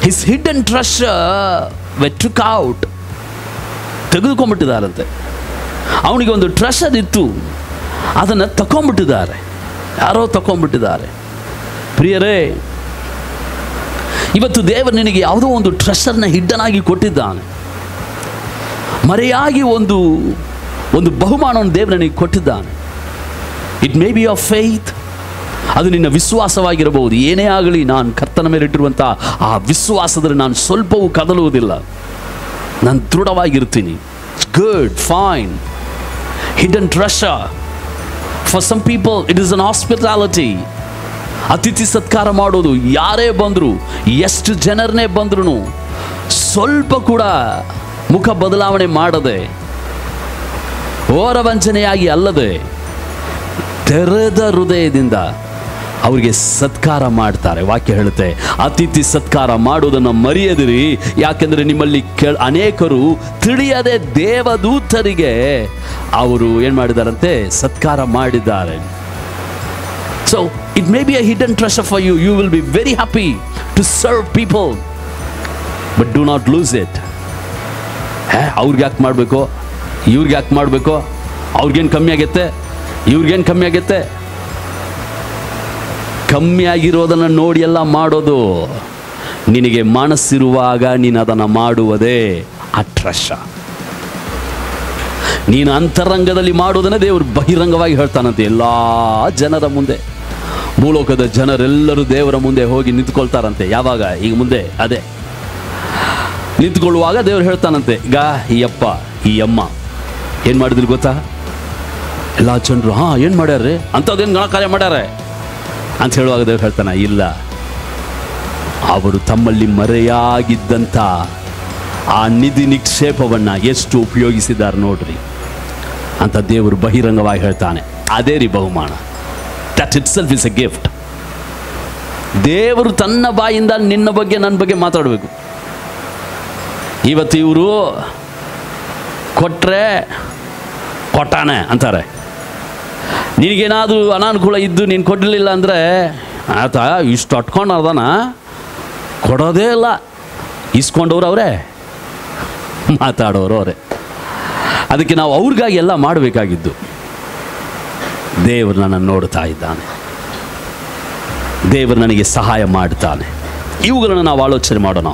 His hidden treasure were took out. ತೆಗೆದುಕೊಂಡ್ಬಿಟ್ಟಿದ್ದಾರಂತೆ. ಅವನಿಗೆ ಒಂದು ಟ್ರೆಷರ್ ಇತ್ತು, ಅದನ್ನು ತಗೊಂಡ್ಬಿಟ್ಟಿದ್ದಾರೆ, ಯಾರೋ ತಗೊಂಡ್ಬಿಟ್ಟಿದ್ದಾರೆ. ಪ್ರಿಯರೇ, ಇವತ್ತು ದೇವರು ನಿನಗೆ ಯಾವುದೋ ಒಂದು ಟ್ರೆಷರ್ನ ಹಿಡ್ಡನ್ ಆಗಿ ಕೊಟ್ಟಿದ್ದಾನೆ. ಮರೆಯಾಗಿ ಒಂದು ಬಹುಮಾನವನ್ನು ದೇವರು ನಿನಗೆ ಕೊಟ್ಟಿದ್ದಾನೆ. It may be your faith, ಅದು ನಿನ್ನ ವಿಶ್ವಾಸವಾಗಿರಬಹುದು. ಏನೇ ಆಗಲಿ, ನಾನು ಕರ್ತನ ಮೇಲೆ ಇಟ್ಟಿರುವಂಥ ಆ ವಿಶ್ವಾಸದಲ್ಲಿ ನಾನು ಸ್ವಲ್ಪವೂ ಕದಲುವುದಿಲ್ಲ, ನಾನು ದೃಢವಾಗಿರ್ತೀನಿ. Good, fine. Hidden treasure. For some people it is an hospitality. ಅತಿಥಿ ಸತ್ಕಾರ ಮಾಡೋದು, ಯಾರೇ ಬಂದರು, ಎಷ್ಟು ಜನರನ್ನೇ ಬಂದ್ರು ಸ್ವಲ್ಪ ಕೂಡ ಮುಖ ಬದಲಾವಣೆ ಮಾಡದೆ, ಓರವಂಚನೆಯಾಗಿ ಅಲ್ಲದೆ ತೆರೆದ ಹೃದಯದಿಂದ ಅವರಿಗೆ ಸತ್ಕಾರ ಮಾಡ್ತಾರೆ. ವಾಕ್ಯ ಹೇಳುತ್ತೆ, ಅತಿಥಿ ಸತ್ಕಾರ ಮಾಡೋದನ್ನು ಮರೆಯದಿರಿ, ಯಾಕೆಂದರೆ ನಿಮ್ಮಲ್ಲಿ ಅನೇಕರು ತಿಳಿಯದೆ ದೇವದೂತರಿಗೆ ಅವರು ಏನು ಮಾಡಿದಾರಂತೆ, ಸತ್ಕಾರ ಮಾಡಿದ್ದಾರೆ. So it may be a hidden treasure for you. You will be very happy to serve people, but do not lose it. ಅವ್ರಿಗೆ ಯಾಕೆ ಮಾಡಬೇಕು, ಇವ್ರಿಗೆ ಯಾಕೆ ಮಾಡಬೇಕು, ಅವ್ರಿಗೇನು ಕಮ್ಮಿ ಆಗತ್ತೆ, ಇವ್ರಿಗೇನು ಕಮ್ಮಿ ಆಗತ್ತೆ. ಕಮ್ಮಿ ಆಗಿರೋದನ್ನು ನೋಡಿ ಎಲ್ಲ ಮಾಡೋದು. ನಿನಗೆ ಮನಸ್ಸಿರುವಾಗ ನೀನು ಅದನ್ನು ಮಾಡುವುದೇ ಆ ಟ್ರೆಷರ್. ನೀನು ಅಂತರಂಗದಲ್ಲಿ ಮಾಡೋದನ್ನೇ ದೇವರು ಬಹಿರಂಗವಾಗಿ ಹೇಳ್ತಾನಂತೆ ಎಲ್ಲ ಜನರ ಮುಂದೆ. ಭೂಲೋಕದ ಜನರೆಲ್ಲರೂ ದೇವರ ಮುಂದೆ ಹೋಗಿ ನಿಂತ್ಕೊಳ್ತಾರಂತೆ. ಯಾವಾಗ? ಈಗ ಮುಂದೆ ಅದೇ ನಿಂತ್ಕೊಳ್ಳುವಾಗ ದೇವರು ಹೇಳ್ತಾನಂತೆ, ಈಗ ಈ ಅಪ್ಪ ಈ ಅಮ್ಮ ಏನು ಮಾಡಿದ್ರು ಗೊತ್ತಾ? ಎಲ್ಲ ಜನರು ಏನು ಮಾಡ್ಯಾರ್ರಿ, ಅಂಥದ್ದೇನು ಗಣಕಾರ್ಯ ಮಾಡ್ಯಾರೆ ಅಂತ ಹೇಳುವಾಗ ದೇವ್ರು ಹೇಳ್ತಾನೆ, ಇಲ್ಲ, ಅವರು ತಮ್ಮಲ್ಲಿ ಮರೆಯಾಗಿದ್ದಂಥ ಆ ನಿಧಿ ನಿಕ್ಷೇಪವನ್ನು ಎಷ್ಟು ಉಪಯೋಗಿಸಿದ್ದಾರೆ ನೋಡ್ರಿ ಅಂತ ದೇವರು ಬಹಿರಂಗವಾಗಿ ಹೇಳ್ತಾನೆ. ಅದೇ ರೀ ಬಹುಮಾನ. That it self is A gift. ದೇವರು ತನ್ನ ಬಾಯಿಂದ ನಿನ್ನ ಬಗ್ಗೆ ನನ್ನ ಬಗ್ಗೆ ಮಾತಾಡಬೇಕು. ಇವತ್ತು ಇವರು ಕೊಟ್ಟರೆ ಕೊಟ್ಟಾನೆ ಅಂತಾರೆ. ನಿನಗೇನಾದರೂ ಅನಾನುಕೂಲ ಇದ್ದು ನೀನು ಕೊಡಲಿಲ್ಲ ಅಂದರೆ ಆಯ್ತಾ, ಇಷ್ಟು ಅಟ್ಕೊಂಡು ಅದಾನ, ಕೊಡೋದೇ ಇಲ್ಲ. ಇಸ್ಕೊಂಡವ್ರು ಅವರೇ, ಮಾತಾಡೋರು ಅವರೇ. ಅದಕ್ಕೆ ನಾವು ಅವ್ರಿಗಾಗಿ ಎಲ್ಲ ಮಾಡಬೇಕಾಗಿದ್ದು. ದೇವರು ನನ್ನನ್ನು ನೋಡ್ತಾ ಇದ್ದಾನೆ, ದೇವರು ನನಗೆ ಸಹಾಯ ಮಾಡ್ತಾನೆ. ಇವುಗಳನ್ನು ನಾವು ಆಲೋಚನೆ ಮಾಡೋಣ.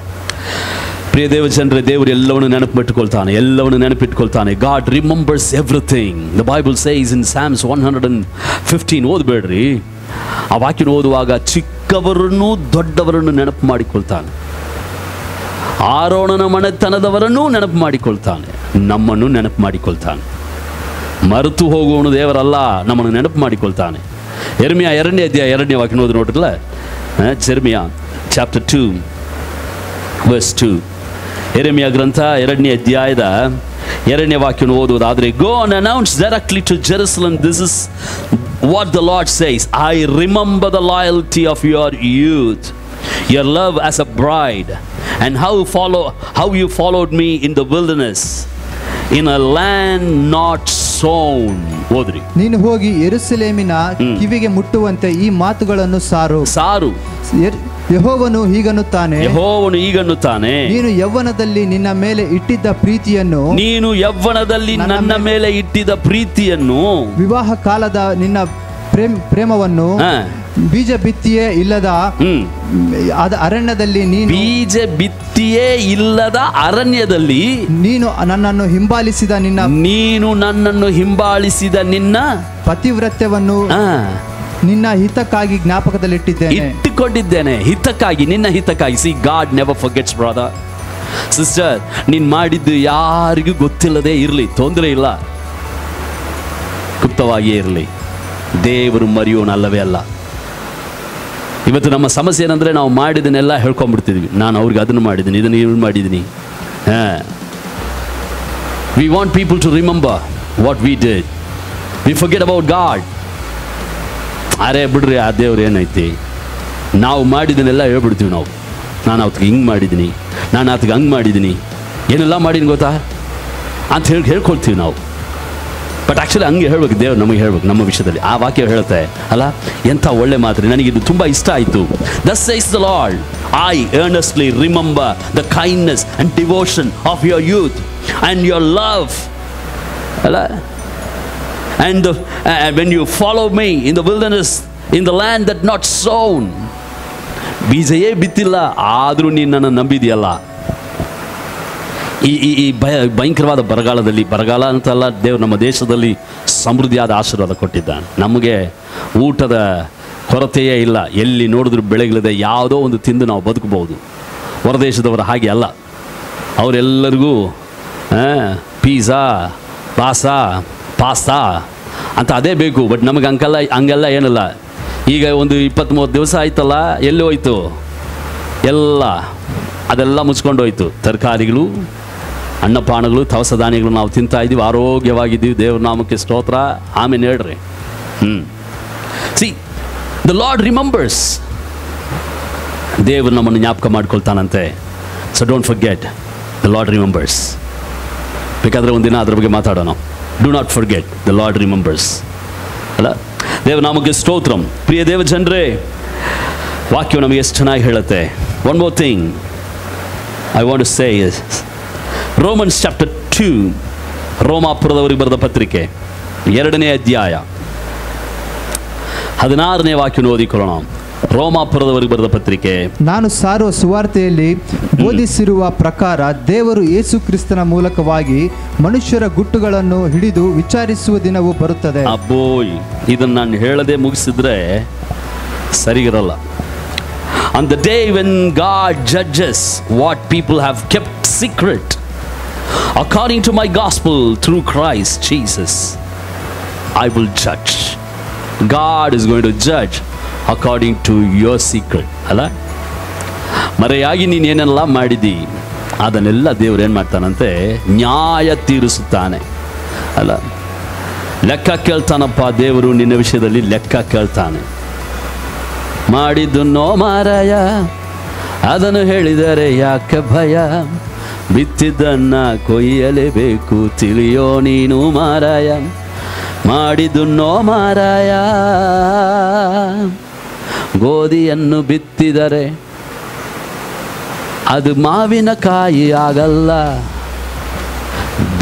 ಪ್ರಿಯ ದೇವಜನರೇ, ದೇವರು ಎಲ್ಲವನ್ನು ನೆನಪಿಟ್ಕೊಳ್ತಾನೆ. God remembers everything. The Bible says in Psalms 115. ಓದಬೇಡ್ರಿ, ಆ ವಾಕ್ಯ ಓದುವಾಗ ಚಿಕ್ಕವರನ್ನು ದೊಡ್ಡವರನ್ನು ನೆನಪು ಮಾಡಿಕೊಳ್ತಾನೆ. ಆರೋಣನ ಮನೆತನದವರನ್ನು ನೆನಪು ಮಾಡಿಕೊಳ್ತಾನೆ, ನಮ್ಮನ್ನು ನೆನಪು ಮಾಡಿಕೊಳ್ತಾನೆ. ಮರೆತು ಹೋಗುವನು ದೇವರಲ್ಲ, ನಮ್ಮನ್ನು ನೆನಪು ಮಾಡಿಕೊಳ್ತಾನೆ. ಯೆರೆಮೀಯ 2ನೇ ಅಧ್ಯಾಯ 2ನೇ ವಾಕ್ಯ ಓದಿ ನೋಡ್ರಲ್ಲ. ಯೆರೆಮೀಯ ಚಾಪ್ಟರ್ 2 verse 2. ಯೆರೆಮೀಯ ಗ್ರಂಥ 2ನೇ ಅಧ್ಯಾಯದ 2ನೇ ವಾಕ್ಯವನ್ನು ಓದುವುದಾದರೆ, ಗೋ and announce directly to Jerusalem, this is what the Lord says, I remember the loyalty of your youth, your love as a bride, and how you followed me in the wilderness, in a land not sown. ಓದ್ರಿ. ನೀನು ಹೋಗಿ ಯೆರೂಸಲೇಮಿನ ಕಿವಿಗೆ ಮುಟ್ಟುವಂತೆ ಈ ಮಾತುಗಳನ್ನು ಸಾರು. ಯೆಹೋವನು ಹೀಗನ್ನುತ್ತಾನೆ, ನೀನು ಯೌವನದಲ್ಲಿ ನಿನ್ನ ಮೇಲೆ ಇಟ್ಟಿದ್ದ ಪ್ರೀತಿಯನ್ನು ವಿವಾಹ ಕಾಲದ ನಿನ್ನ ಪ್ರೇಮವನ್ನು ಬೀಜ ಬಿತ್ತಿಯೇ ಇಲ್ಲದ ಅರಣ್ಯದಲ್ಲಿ ನೀನು ನನ್ನನ್ನು ಹಿಂಬಾಲಿಸಿದ ನಿನ್ನ ಪತಿವ್ರತ್ಯವನ್ನು ನಿನ್ನ ಹಿತಕ್ಕಾಗಿ ಇಟ್ಟುಕೊಂಡಿದ್ದೇನೆ. ನಿನ್ನ ಹಿತಕ್ಕಾಗಿ. C, god never forgets brother, sister. ನೀನ್ ಮಾಡಿದ್ದು ಯಾರಿಗೂ ಗೊತ್ತಿಲ್ಲದೆ ಇರಲಿ, ತೊಂದರೆ ಇಲ್ಲ, ಗುಪ್ತವಾಗಿಯೇ ಇರಲಿ. ದೇವರು ಮರೆಯೋಣ ಅಲ್ಲವೇ ಅಲ್ಲ. ಇವತ್ತು ನಮ್ಮ ಸಮಸ್ಯೆ ಏನಂದ್ರೆ, ನಾವು ಮಾಡಿದನ್ನೆಲ್ಲ ಹೇಳ್ಕೊಂಡ್ಬಿಡ್ತಿದ್ವಿ. ನಾನು ಅವ್ರಿಗೆ ಅದನ್ನು ಮಾಡಿದ್ದೀನಿ, ಇದನ್ನು ಮಾಡಿದ್ದೀನಿ. We want people to remember what we did. We forget about God. ಅರೆ ಬಿಡ್ರಿ, ಆ ದೇವ್ರು ಏನೈತಿ, ನಾವು ಮಾಡಿದ್ದನ್ನೆಲ್ಲ ಹೇಳ್ಬಿಡ್ತೀವಿ ನಾವು. ನಾನು ಅವತ್ತಿಗೆ ಹಿಂಗೆ ಮಾಡಿದ್ದೀನಿ, ನಾನು ಆತಗೆ ಹಂಗೆ ಮಾಡಿದ್ದೀನಿ, ಏನೆಲ್ಲ ಮಾಡೀನಿ ಗೊತ್ತಾ ಅಂತ ಹೇಳ್ಕೊಳ್ತೀವಿ ನಾವು. ಬಟ್ ಆ್ಯಕ್ಚುಲಿ ಹಂಗೆ ಹೇಳ್ಬೇಕು, ದೇವ್ರು ನಮಗೆ ಹೇಳ್ಬೇಕು ನಮ್ಮ ವಿಷಯದಲ್ಲಿ. ಆ ವಾಕ್ಯ ಹೇಳುತ್ತೆ ಅಲ್ಲ, ಎಂಥ ಒಳ್ಳೆ ಮಾತ್ರಿ, ನನಗಿದು ತುಂಬ ಇಷ್ಟ ಆಯಿತು. Thus says the Lord, I earnestly remember the kindness and devotion of your youth and your love. ಅಲ್ಲ, and when you follow me in the wilderness, in the land that not sown. ಬೀಜಯೇ ಬಿತ್ತಿಲ್ಲ, ಆದರೂ ನೀನು ನನ್ನ ನಂಬಿದೆಯಲ್ಲ. ಈ ಭಯಂಕರವಾದ ಬರಗಾಲ ಅಂತಲ್ಲ, ದೇವ್ರು ನಮ್ಮ ದೇಶದಲ್ಲಿ ಸಮೃದ್ಧಿಯಾದ ಆಶೀರ್ವಾದ ಕೊಟ್ಟಿದ್ದಾನೆ. ನಮಗೆ ಊಟದ ಕೊರತೆಯೇ ಇಲ್ಲ, ಎಲ್ಲಿ ನೋಡಿದ್ರು ಬೆಳೆಗಳಿದೆ, ಯಾವುದೋ ಒಂದು ತಿಂದು ನಾವು ಬದುಕಬಹುದು. ಹೊರದೇಶದವರು ಹಾಗೆ ಅಲ್ಲ, ಅವರೆಲ್ಲರಿಗೂ ಪಿಜ್ಜಾ, ಪಾಸ್ತಾ ಅಂತ ಅದೇ ಬೇಕು. ಬಟ್ ನಮಗೆ ಹಂಗೆಲ್ಲ ಏನಿಲ್ಲ. ಈಗ ಒಂದು 20-30 ದಿವಸ ಆಯ್ತಲ್ಲ, ಎಲ್ಲಿ ಹೋಯ್ತು ಅದೆಲ್ಲ ಮುಚ್ಕೊಂಡು ಹೋಯ್ತು. ತರಕಾರಿಗಳು, ಅನ್ನಪಾನಗಳು, ದವಸ ಧಾನ್ಯಗಳು ನಾವು ತಿಂತಾ ಇದ್ದೀವಿ, ಆರೋಗ್ಯವಾಗಿದ್ದೀವಿ. ದೇವ್ರ ನಾಮಕ್ಕೆ ಸ್ತೋತ್ರ. ಆಮೇಲೆ ಹೇಳ್ರಿ. See, the Lord remembers. ದೇವರು ನಮ್ಮನ್ನು ಜ್ಞಾಪಕ ಮಾಡ್ಕೊಳ್ತಾನಂತೆ. So don't forget, the Lord remembers. ಬೇಕಾದರೆ ಒಂದಿನ ಅದ್ರ ಬಗ್ಗೆ ಮಾತಾಡೋಣ. Do not forget, the Lord remembers. ಅಲ್ಲ, ದೇವ ನಾಮಕ್ಕೆ ಸ್ತೋತ್ರಂ. ಪ್ರಿಯ ದೇವ ಜನರೇ, ವಾಕ್ಯವು ನಮಗೆ ಎಷ್ಟು ಚೆನ್ನಾಗಿ ಹೇಳುತ್ತೆ. One more thing I want to say is Romans chapter 2, ರೋಮಾಪುರದವರಿಗೆ ಬರೆದ ಪತ್ರಿಕೆ 2ನೇ ಅಧ್ಯಾಯ 16ನೇ ವಾಕ್ಯವನ್ನು ಓದಿಕೊಳ್ಳೋಣ. ರೋಮಾಪುರದವರಿಗೆ ಬರೆದ ಪತ್ರಿಕೆ. ನಾನು ಸಾರುವ ಸುವಾರ್ತೆಯಲ್ಲಿ ಬೋಧಿಸಿರುವ ಪ್ರಕಾರ ದೇವರು ಯೇಸು ಕ್ರಿಸ್ತನ ಮೂಲಕವಾಗಿ ಮನುಷ್ಯರ ಗುಟ್ಟುಗಳನ್ನು ಹಿಡಿದು ವಿಚಾರಿಸುವ ದಿನವು ಬರುತ್ತದೆ. ಅಬ್ಬೋಯ್, ಇದನ್ನು ನಾನು ಹೇಳದೆ ಮುಗಿಸಿದ್ರೆ ಸರಿಗಿರಲ್ಲ. On the day when God judges what people have kept secret, according to my gospel through Christ Jesus, I will judge. God is going to judge according to your secret. ಅಲ್ಲ, ಮರೆಯಾಗಿ ನೀನೇನೆಲ್ಲ ಮಾಡಿದಿ ಅದನ್ನೆಲ್ಲ ದೇವರು ಏನು ಮಾಡ್ತಾನಂತೆ, ನ್ಯಾಯ ತೀರಿಸುತ್ತಾನೆ. ಅಲ್ಲ, ಲೆಕ್ಕ ಕೇಳ್ತಾನಪ್ಪ ದೇವರು. ನಿನ್ನ ವಿಷಯದಲ್ಲಿ ಲೆಕ್ಕ ಕೇಳ್ತಾನೆ. ಮಾಡಿದ್ದು ನೋ ಮಾರಾಯ, ಅದನ್ನು ಹೇಳಿದರೆ ಯಾಕೆ ಭಯ, ಬಿತ್ತಿದ್ದನ್ನ ಕೊಯ್ಯಲೇಬೇಕು, ತಿಳಿಯೋ ನೀನು ಮಾರಾಯ. ಮಾಡಿದ್ದು ನೋ ಮಾರಾಯ, ಗೋಧಿಯನ್ನು ಬಿತ್ತಿದರೆ ಅದು ಮಾವಿನ ಕಾಯಿ ಆಗಲ್ಲ,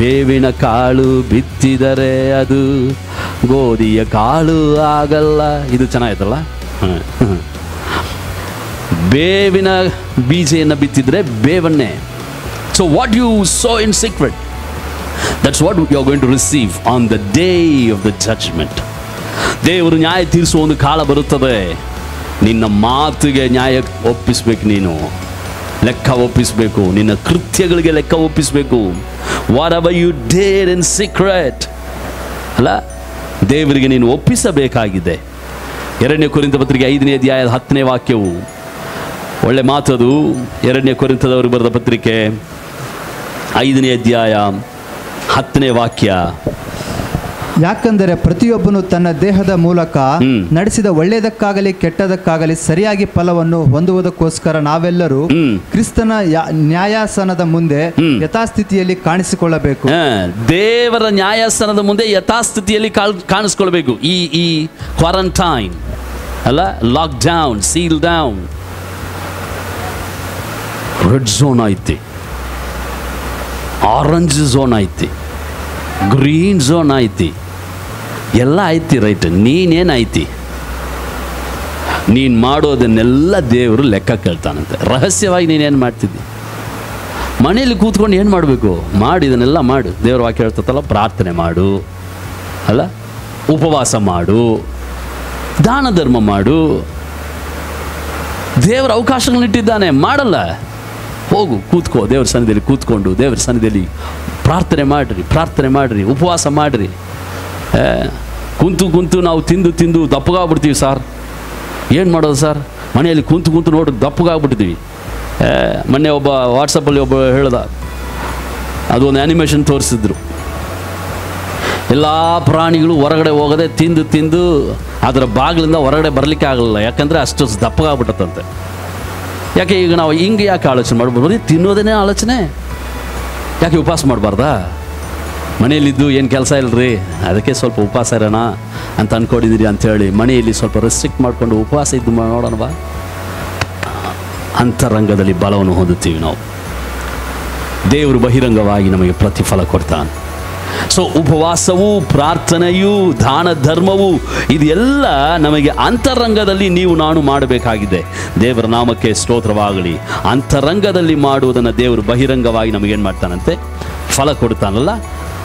ಬೇವಿನ ಕಾಳು ಬಿತ್ತಿದರೆ ಅದು ಗೋಧಿಯ ಕಾಳು ಆಗಲ್ಲ. ಇದು ಚೆನ್ನಾಯ್ತಲ್ಲ. ಬೇವಿನ ಬೀಜವನ್ನು ಬಿತ್ತಿದ್ರೆ ಬೇವನ್ನೇ. So what you sow in secret, that's what you are going to receive on the day of the judgment. ದೇವರು ನ್ಯಾಯ ತೀರಿಸುವ ಒಂದು ಕಾಲ ಬರುತ್ತದೆ. ನಿನ್ನ ಮಾತಿಗೆ ನ್ಯಾಯ ಒಪ್ಪಿಸ್ಬೇಕು, ನೀನು ಲೆಕ್ಕ ಒಪ್ಪಿಸಬೇಕು, ನಿನ್ನ ಕೃತ್ಯಗಳಿಗೆ ಲೆಕ್ಕ ಒಪ್ಪಿಸಬೇಕು. Whatever you dare in secret, ಅಲ್ಲ, ದೇವರಿಗೆ ನೀನು ಒಪ್ಪಿಸಬೇಕಾಗಿದೆ. 2ನೇ ಕೊರಿಂಥ ಪತ್ರಿಕೆ 5ನೇ ಅಧ್ಯಾಯದ 10ನೇ ವಾಕ್ಯವು ಒಳ್ಳೆ ಮಾತದು. 2ನೇ ಕೊರಿಂಥದವರು ಬರೆದ ಪತ್ರಿಕೆ 5ನೇ ಅಧ್ಯಾಯ 10ನೇ ವಾಕ್ಯ. ಯಾಕಂದರೆ ಪ್ರತಿಯೊಬ್ಬನು ತನ್ನ ದೇಹದ ಮೂಲಕ ನಡೆಸಿದ ಒಳ್ಳೆಯದಕ್ಕಾಗಲಿ ಕೆಟ್ಟದಕ್ಕಾಗಲಿ ಸರಿಯಾಗಿ ಫಲವನ್ನು ಹೊಂದುವುದಕ್ಕೋಸ್ಕರ ನಾವೆಲ್ಲರೂ ಕ್ರಿಸ್ತನ ನ್ಯಾಯಾಸನದ ಮುಂದೆ ಯಥಾಸ್ಥಿತಿಯಲ್ಲಿ ಕಾಣಿಸಿಕೊಳ್ಳಬೇಕು. ದೇವರ ನ್ಯಾಯಾಸನದ ಮುಂದೆ ಯಥಾಸ್ಥಿತಿಯಲ್ಲಿ ಕಾಣಿಸ್ಕೊಳ್ಬೇಕು. ಈ ಕ್ವಾರಂಟೈನ್ ಅಲ್ಲ, lock down, seal down, red zone ಐತಿ, ಆರೆಂಜ್ ಝೋನ್ ಐತಿ, ಗ್ರೀನ್ ಝೋನ್ ಐತಿ, ಎಲ್ಲ ಐತಿ. ರೈಟ್, ನೀನೇನೈತಿ? ನೀನು ಮಾಡೋದನ್ನೆಲ್ಲ ದೇವರು ಲೆಕ್ಕ ಕೇಳ್ತಾನಂತೆ. ರಹಸ್ಯವಾಗಿ ನೀನೇನು ಮಾಡ್ತಿದ್ದಿ? ಮನೆಯಲ್ಲಿ ಕೂತ್ಕೊಂಡು ಏನು ಮಾಡಬೇಕು? ಇದನ್ನೆಲ್ಲ ಮಾಡು. ದೇವ್ರ ವಾಕ್ಯ ಹೇಳ್ತತ್ತಲ್ಲ, ಪ್ರಾರ್ಥನೆ ಮಾಡು ಅಲ್ಲ, ಉಪವಾಸ ಮಾಡು, ದಾನ ಧರ್ಮ ಮಾಡು. ದೇವರ ಅವಕಾಶಗಳನ್ನಿಟ್ಟಿದ್ದಾನೆ, ಮಾಡಲ್ಲ. ಹೋಗು, ಕೂತ್ಕೋ, ದೇವ್ರ ಸನ್ನಿಧಿಯಲ್ಲಿ ಕೂತ್ಕೊಂಡು ದೇವ್ರ ಸನ್ನಿಧಿಯಲ್ಲಿ ಪ್ರಾರ್ಥನೆ ಮಾಡಿರಿ, ಉಪವಾಸ ಮಾಡಿರಿ. ಕುಂತು ನಾವು ತಿಂದು ದಪ್ಪಗಾಗ್ಬಿಡ್ತೀವಿ ಸರ್. ಏನು ಮಾಡೋದು ಸರ್? ಮನೆಯಲ್ಲಿ ಕುಂತು ನೋಡ್ರಿ ದಪ್ಪಗಾಗ್ಬಿಡ್ತೀವಿ. ಮೊನ್ನೆ ಒಬ್ಬ ವಾಟ್ಸಪ್ಪಲ್ಲಿ ಒಬ್ಬ ಹೇಳ್ದ, ಅದು ಒಂದು ಆ್ಯನಿಮೇಷನ್ ತೋರಿಸಿದ್ರು. ಎಲ್ಲ ಪ್ರಾಣಿಗಳು ಹೊರಗಡೆ ಹೋಗದೆ ತಿಂದು ಅದರ ಬಾಗಿಲಿಂದ ಹೊರಗಡೆ ಬರಲಿಕ್ಕೆ ಆಗಲಿಲ್ಲ. ಯಾಕಂದರೆ ಅಷ್ಟು ದಪ್ಪಗಾಗ್ಬಿಟ್ಟಂತೆ. ಯಾಕೆ ಈಗ ನಾವು ಹಿಂಗೆ ಯಾಕೆ ಆಲೋಚನೆ ಮಾಡ್ಬೋದು? ತಿನ್ನೋದೇನೇ ಆಲೋಚನೆ. ಯಾಕೆ ಉಪವಾಸ ಮಾಡಬಾರ್ದಾ? ಮನೆಯಲ್ಲಿದ್ದು ಏನು ಕೆಲಸ ಇಲ್ಲರಿ, ಅದಕ್ಕೆ ಸ್ವಲ್ಪ ಉಪವಾಸ ಇರೋಣ ಅಂತ ಅಂದ್ಕೊಂಡಿದ್ದೀರಿ ಅಂಥೇಳಿ ಮನೆಯಲ್ಲಿ ಸ್ವಲ್ಪ ರೆಸ್ಟ್ರಿಕ್ಟ್ ಮಾಡಿಕೊಂಡು ಉಪವಾಸ ಇದ್ದು ನೋಡೋಣವಾ? ಅಂತರಂಗದಲ್ಲಿ ಬಲವನ್ನು ಹೊಂದುತ್ತೀವಿ ನಾವು. ದೇವರು ಬಹಿರಂಗವಾಗಿ ನಮಗೆ ಪ್ರತಿಫಲ ಕೊಡ್ತಾನೆ. ಸೊ ಉಪವಾಸವು, ಪ್ರಾರ್ಥನೆಯು, ದಾನ ಧರ್ಮವು, ಇದೆಲ್ಲ ನಮಗೆ ಅಂತರಂಗದಲ್ಲಿ ನೀವು ನಾನು ಮಾಡಬೇಕಾಗಿದೆ. ದೇವರ ನಾಮಕ್ಕೆ ಸ್ತೋತ್ರವಾಗಲಿ. ಅಂತರಂಗದಲ್ಲಿ ಮಾಡುವುದನ್ನು ದೇವರು ಬಹಿರಂಗವಾಗಿ ನಮಗೇನು ಮಾಡ್ತಾನಂತೆ? ಫಲ ಕೊಡ್ತಾನಲ್ಲ.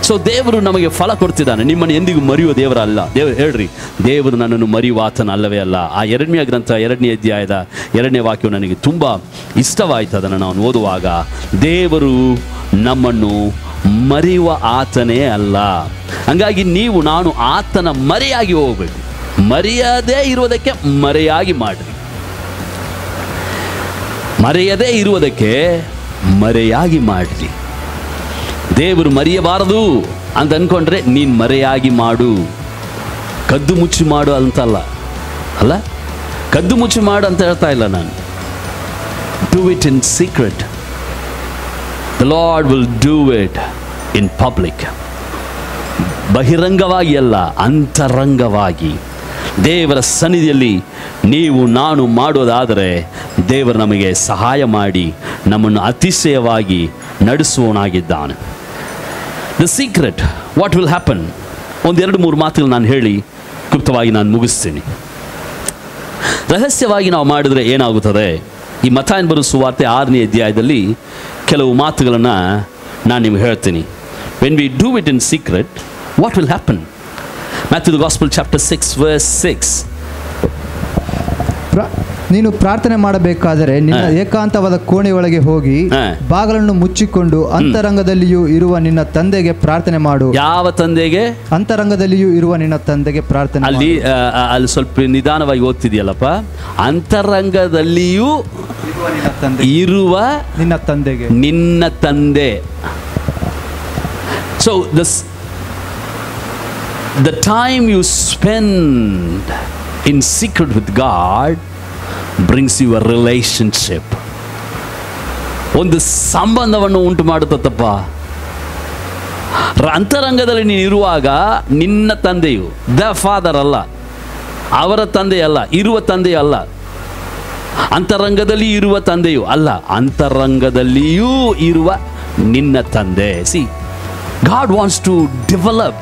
ಸೊ ದೇವರು ನಮಗೆ ಫಲ ಕೊಡ್ತಿದ್ದಾನೆ. ನಿಮ್ಮನ್ನು ಎಂದಿಗೂ ಮರೆಯುವ ದೇವರ ಅಲ್ಲ. ದೇವರು ಹೇಳ್ರಿ, ದೇವರು ನನ್ನನ್ನು ಮರೆಯುವ ಆತನ ಅಲ್ಲವೇ ಅಲ್ಲ. ಆ ಯೆರೆಮೀಯ ಗ್ರಂಥ 2ನೇ ಅಧ್ಯಾಯದ 2ನೇ ವಾಕ್ಯವು ನನಗೆ ತುಂಬ ಇಷ್ಟವಾಯಿತು. ಅದನ್ನು ನಾನು ಓದುವಾಗ, ದೇವರು ನಮ್ಮನ್ನು ಮರೆಯುವ ಆತನೇ ಅಲ್ಲ. ಹಂಗಾಗಿ ನೀವು ನಾನು ಆತನ ಮರೆಯಾಗಿ ಹೋಗಬೇಕು. ಮರೆಯದೇ ಇರುವುದಕ್ಕೆ ಮರೆಯಾಗಿ ಮಾಡಿರಿ. ಮರೆಯದೇ ಇರುವುದಕ್ಕೆ ಮರೆಯಾಗಿ ಮಾಡಿರಿ. ದೇವರು ಮರೆಯಬಾರದು ಅಂತ ಅಂದ್ಕೊಂಡ್ರೆ ನೀನು ಮರೆಯಾಗಿ ಮಾಡು. ಕದ್ದು ಮುಚ್ಚಿ ಮಾಡು ಅಂತಲ್ಲ ಅಲ್ಲ, ಕದ್ದು ಮುಚ್ಚಿ ಮಾಡು ಅಂತ ಹೇಳ್ತಾ ಇಲ್ಲ ನಾನು. Do it in secret. The Lord will do it in public. ಬಹಿರಂಗವಾಗಿ ಅಲ್ಲ, ಅಂತರಂಗವಾಗಿ ದೇವರ ಸನ್ನಿಧಿಯಲ್ಲಿ ನೀವು ನಾನು ಮಾಡೋದಾದರೆ ದೇವರು ನಮಗೆ ಸಹಾಯ ಮಾಡಿ ನಮ್ಮನ್ನು ಅತಿಶಯವಾಗಿ ನಡೆಸುವವನಾಗಿದ್ದಾನೆ. The secret, what will happen? 1-2-3 ಮಾತುಗಳು ನಾನು ಹೇಳಿ ಕ್ಲುಪ್ತವಾಗಿ ನಾನು ಮುಗಿಸ್ತೀನಿ. ರಹಸ್ಯವಾಗಿ ನಾವು ಮಾಡಿದರೆ ಏನಾಗುತ್ತದೆ? ಈ ಮತ್ತಾಯನ ಬರೆದ ಸುವಾರ್ತೆ 6ನೇ ಅಧ್ಯಾಯದಲ್ಲಿ ಕೆಲವು ಮಾತುಗಳನ್ನು ನಾನು ನಿಮ್ಗೆ ಹೇಳ್ತೀನಿ. When we do it in secret, what will happen? Matthew the Gospel chapter 6 verse 6. ನೀನು ಪ್ರಾರ್ಥನೆ ಮಾಡಬೇಕಾದರೆ ನಿನ್ನ ಏಕಾಂತವಾದ ಕೋಣೆಯೊಳಗೆ ಹೋಗಿ ಬಾಗಿಲನ್ನು ಮುಚ್ಚಿಕೊಂಡು ಅಂತರಂಗದಲ್ಲಿಯೂ ಇರುವ ನಿನ್ನ ತಂದೆಗೆ ಪ್ರಾರ್ಥನೆ ಮಾಡು. ಯಾವ ತಂದೆಗೆ? ಅಂತರಂಗದಲ್ಲಿಯೂ ಇರುವ ನಿನ್ನ ತಂದೆಗೆ ಪ್ರಾರ್ಥನೆ. ಅಲ್ಲಿ ಸ್ವಲ್ಪ ನಿಧಾನವಾಗಿ ಓದ್ತಿದೆಯಲ್ಲಪ್ಪ. ಅಂತರಂಗದಲ್ಲಿಯೂ ಇರುವ ನಿನ್ನ ತಂದೆಗೆ, ನಿನ್ನ ತಂದೆ. So the time you spend in secret with God brings you a relationship. ಒಂದು ಸಂಬಂಧವನ್ನು ಉಂಟು ಮಾಡುತ್ತಪ್ಪ. ಅಂತರಂಗದಲ್ಲಿ ನೀನು ಇರುವಾಗ ನಿನ್ನ ತಂದೆಯು, ದ ಫಾದರ್ ಅಲ್ಲ, ಅವರ ತಂದೆಯಲ್ಲ, ಇರುವ ತಂದೆಯಲ್ಲ, ಅಂತರಂಗದಲ್ಲಿ ಇರುವ ತಂದೆಯು ಅಲ್ಲ, ಅಂತರಂಗದಲ್ಲಿಯೂ ಇರುವ ನಿನ್ನ ತಂದೆ. See, God wants to develop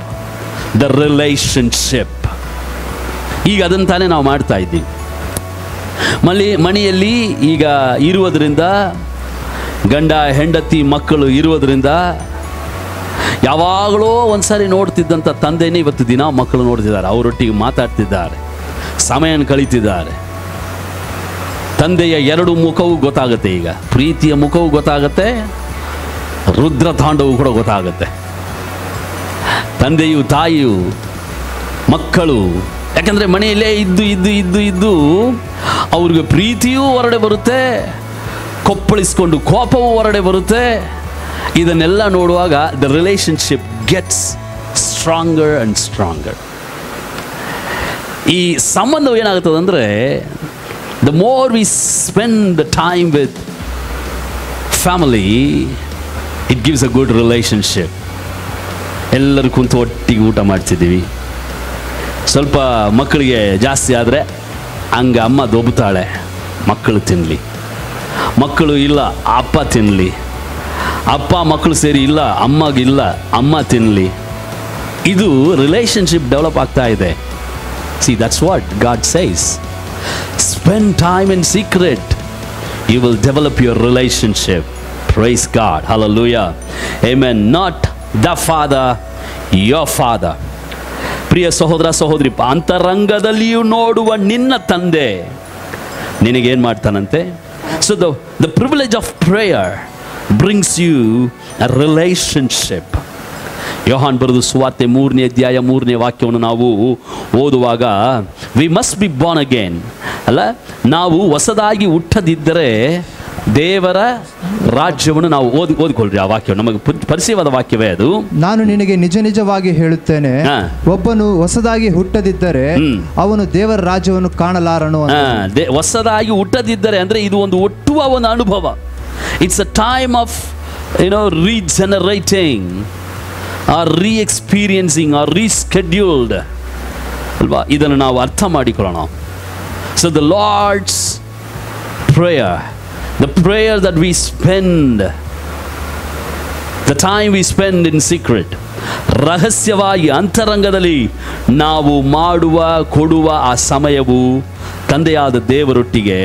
the relationship. ಈಗ ಅದನ್ನು ತಾನೇ ನಾವು ಮಾಡ್ತಾ ಇದ್ದೀವಿ. ಮನೆಯಲ್ಲಿ ಈಗ ಇರುವುದರಿಂದ, ಗಂಡ ಹೆಂಡತಿ ಮಕ್ಕಳು ಇರುವುದರಿಂದ, ಯಾವಾಗಲೂ ಒಂದ್ಸಾರಿ ನೋಡ್ತಿದ್ದಂಥ ತಂದೆನೇ ಇವತ್ತು ದಿನ ಮಕ್ಕಳು ನೋಡ್ತಿದ್ದಾರೆ, ಅವರೊಟ್ಟಿಗೆ ಮಾತಾಡ್ತಿದ್ದಾರೆ, ಸಮಯನ ಕಳೀತಿದ್ದಾರೆ. ತಂದೆಯ 2 ಮುಖವೂ ಗೊತ್ತಾಗುತ್ತೆ. ಈಗ ಪ್ರೀತಿಯ ಮುಖವೂ ಗೊತ್ತಾಗುತ್ತೆ, ರುದ್ರ ತಾಂಡವೂ ಕೂಡ ಗೊತ್ತಾಗುತ್ತೆ. ತಂದೆಯು ತಾಯಿಯು ಮಕ್ಕಳು, ಯಾಕಂದರೆ ಮನೆಯಲ್ಲೇ ಇದ್ದು ಅವ್ರಿಗೆ ಪ್ರೀತಿಯೂ ಹೊರಡೆ ಬರುತ್ತೆ, ಕೊಪ್ಪಳಿಸ್ಕೊಂಡು ಕೋಪವೂ ಹೊರಡೆ ಬರುತ್ತೆ. ಇದನ್ನೆಲ್ಲ ನೋಡುವಾಗ the relationship gets stronger and stronger. ಈ ಸಂಬಂಧವು ಏನಾಗುತ್ತದೆ ಅಂದರೆ, the more we spend the time with family, it gives a good relationship. ಎಲ್ಲರೂ ಕುಂತು ಒಟ್ಟಿಗೆ ಊಟ ಮಾಡ್ತಿದ್ದೀವಿ. ಸ್ವಲ್ಪ ಮಕ್ಕಳಿಗೆ ಜಾಸ್ತಿ ಆದರೆ ಹಂಗೆ ಅಮ್ಮ ದೊಬ್ಬುತ್ತಾಳೆ, ಮಕ್ಕಳು ತಿನ್ನಲಿ. ಮಕ್ಕಳು ಇಲ್ಲ, ಅಪ್ಪ ತಿನ್ನಲಿ. ಅಪ್ಪ ಮಕ್ಕಳು ಸೇರಿ ಇಲ್ಲ, ಅಮ್ಮಗಿಲ್ಲ, ಅಮ್ಮ ತಿನ್ನಲಿ. ಇದು ರಿಲೇಷನ್ಶಿಪ್ ಡೆವಲಪ್ ಆಗ್ತಾ ಇದೆ. See, that's what God says. Spend time in secret. You will develop your relationship. Praise God. Hallelujah. Amen. Not the Father, your Father. ಪ್ರಿಯ ಸಹೋದರ ಸಹೋದರಿ, ಅಂತರಂಗದಲ್ಲಿಯೂ ನೋಡುವ ನಿನ್ನ ತಂದೆ ನಿನಗೇನು ಮಾಡ್ತಾನಂತೆ? So the privilege of prayer brings you a relationship. ಯೋಹಾನ್ ಬರೆದ ಸುವಾರ್ತೆ 3ನೇ ಅಧ್ಯಾಯ 3ನೇ ವಾಕ್ಯವನ್ನು ನಾವು ಓದುವಾಗ, we must be born again, ಅಲ್ಲ, ನಾವು ಹೊಸದಾಗಿ ಹುಟ್ಟದಿದ್ದರೆ ದೇವರ ರಾಜ್ಯವನ್ನು ನಾವು ಓದಿಕೊಳ್ಳ್ರಿ. ಆ ವಾಕ್ಯ ನಮಗೆ ಪರಿಚಯವಾದ ವಾಕ್ಯವೇ ಅದು. ನಾನು ನಿನಗೆ ನಿಜ ನಿಜವಾಗಿ ಹೇಳುತ್ತೇನೆ, ಒಬ್ಬನು ಹೊಸದಾಗಿ ಹುಟ್ಟದಿದ್ದರೆ ಅವನು ದೇವರ ರಾಜ್ಯವನ್ನು ಕಾಣಲಾರನು. ಹೊಸದಾಗಿ ಹುಟ್ಟದಿದ್ದರೆ ಅಂದ್ರೆ ಇದು ಒಂದು ಹುಟ್ಟುವ ಒಂದು ಅನುಭವ. It's a time of regenerating or reexperiencing or rescheduled ಅಲ್ವಾ? ಇದನ್ನು ನಾವು ಅರ್ಥ ಮಾಡಿಕೊಳ್ಳೋಣ. So the Lord's prayer, the prayer that we spend, the time we spend in secret, ರಹಸ್ಯವಾಗಿ ಅಂತರಂಗದಲ್ಲಿ ನಾವು ಕೊಡುವ ಆ ಸಮಯವು ತಂದೆಯಾದ ದೇವರೊಟ್ಟಿಗೆ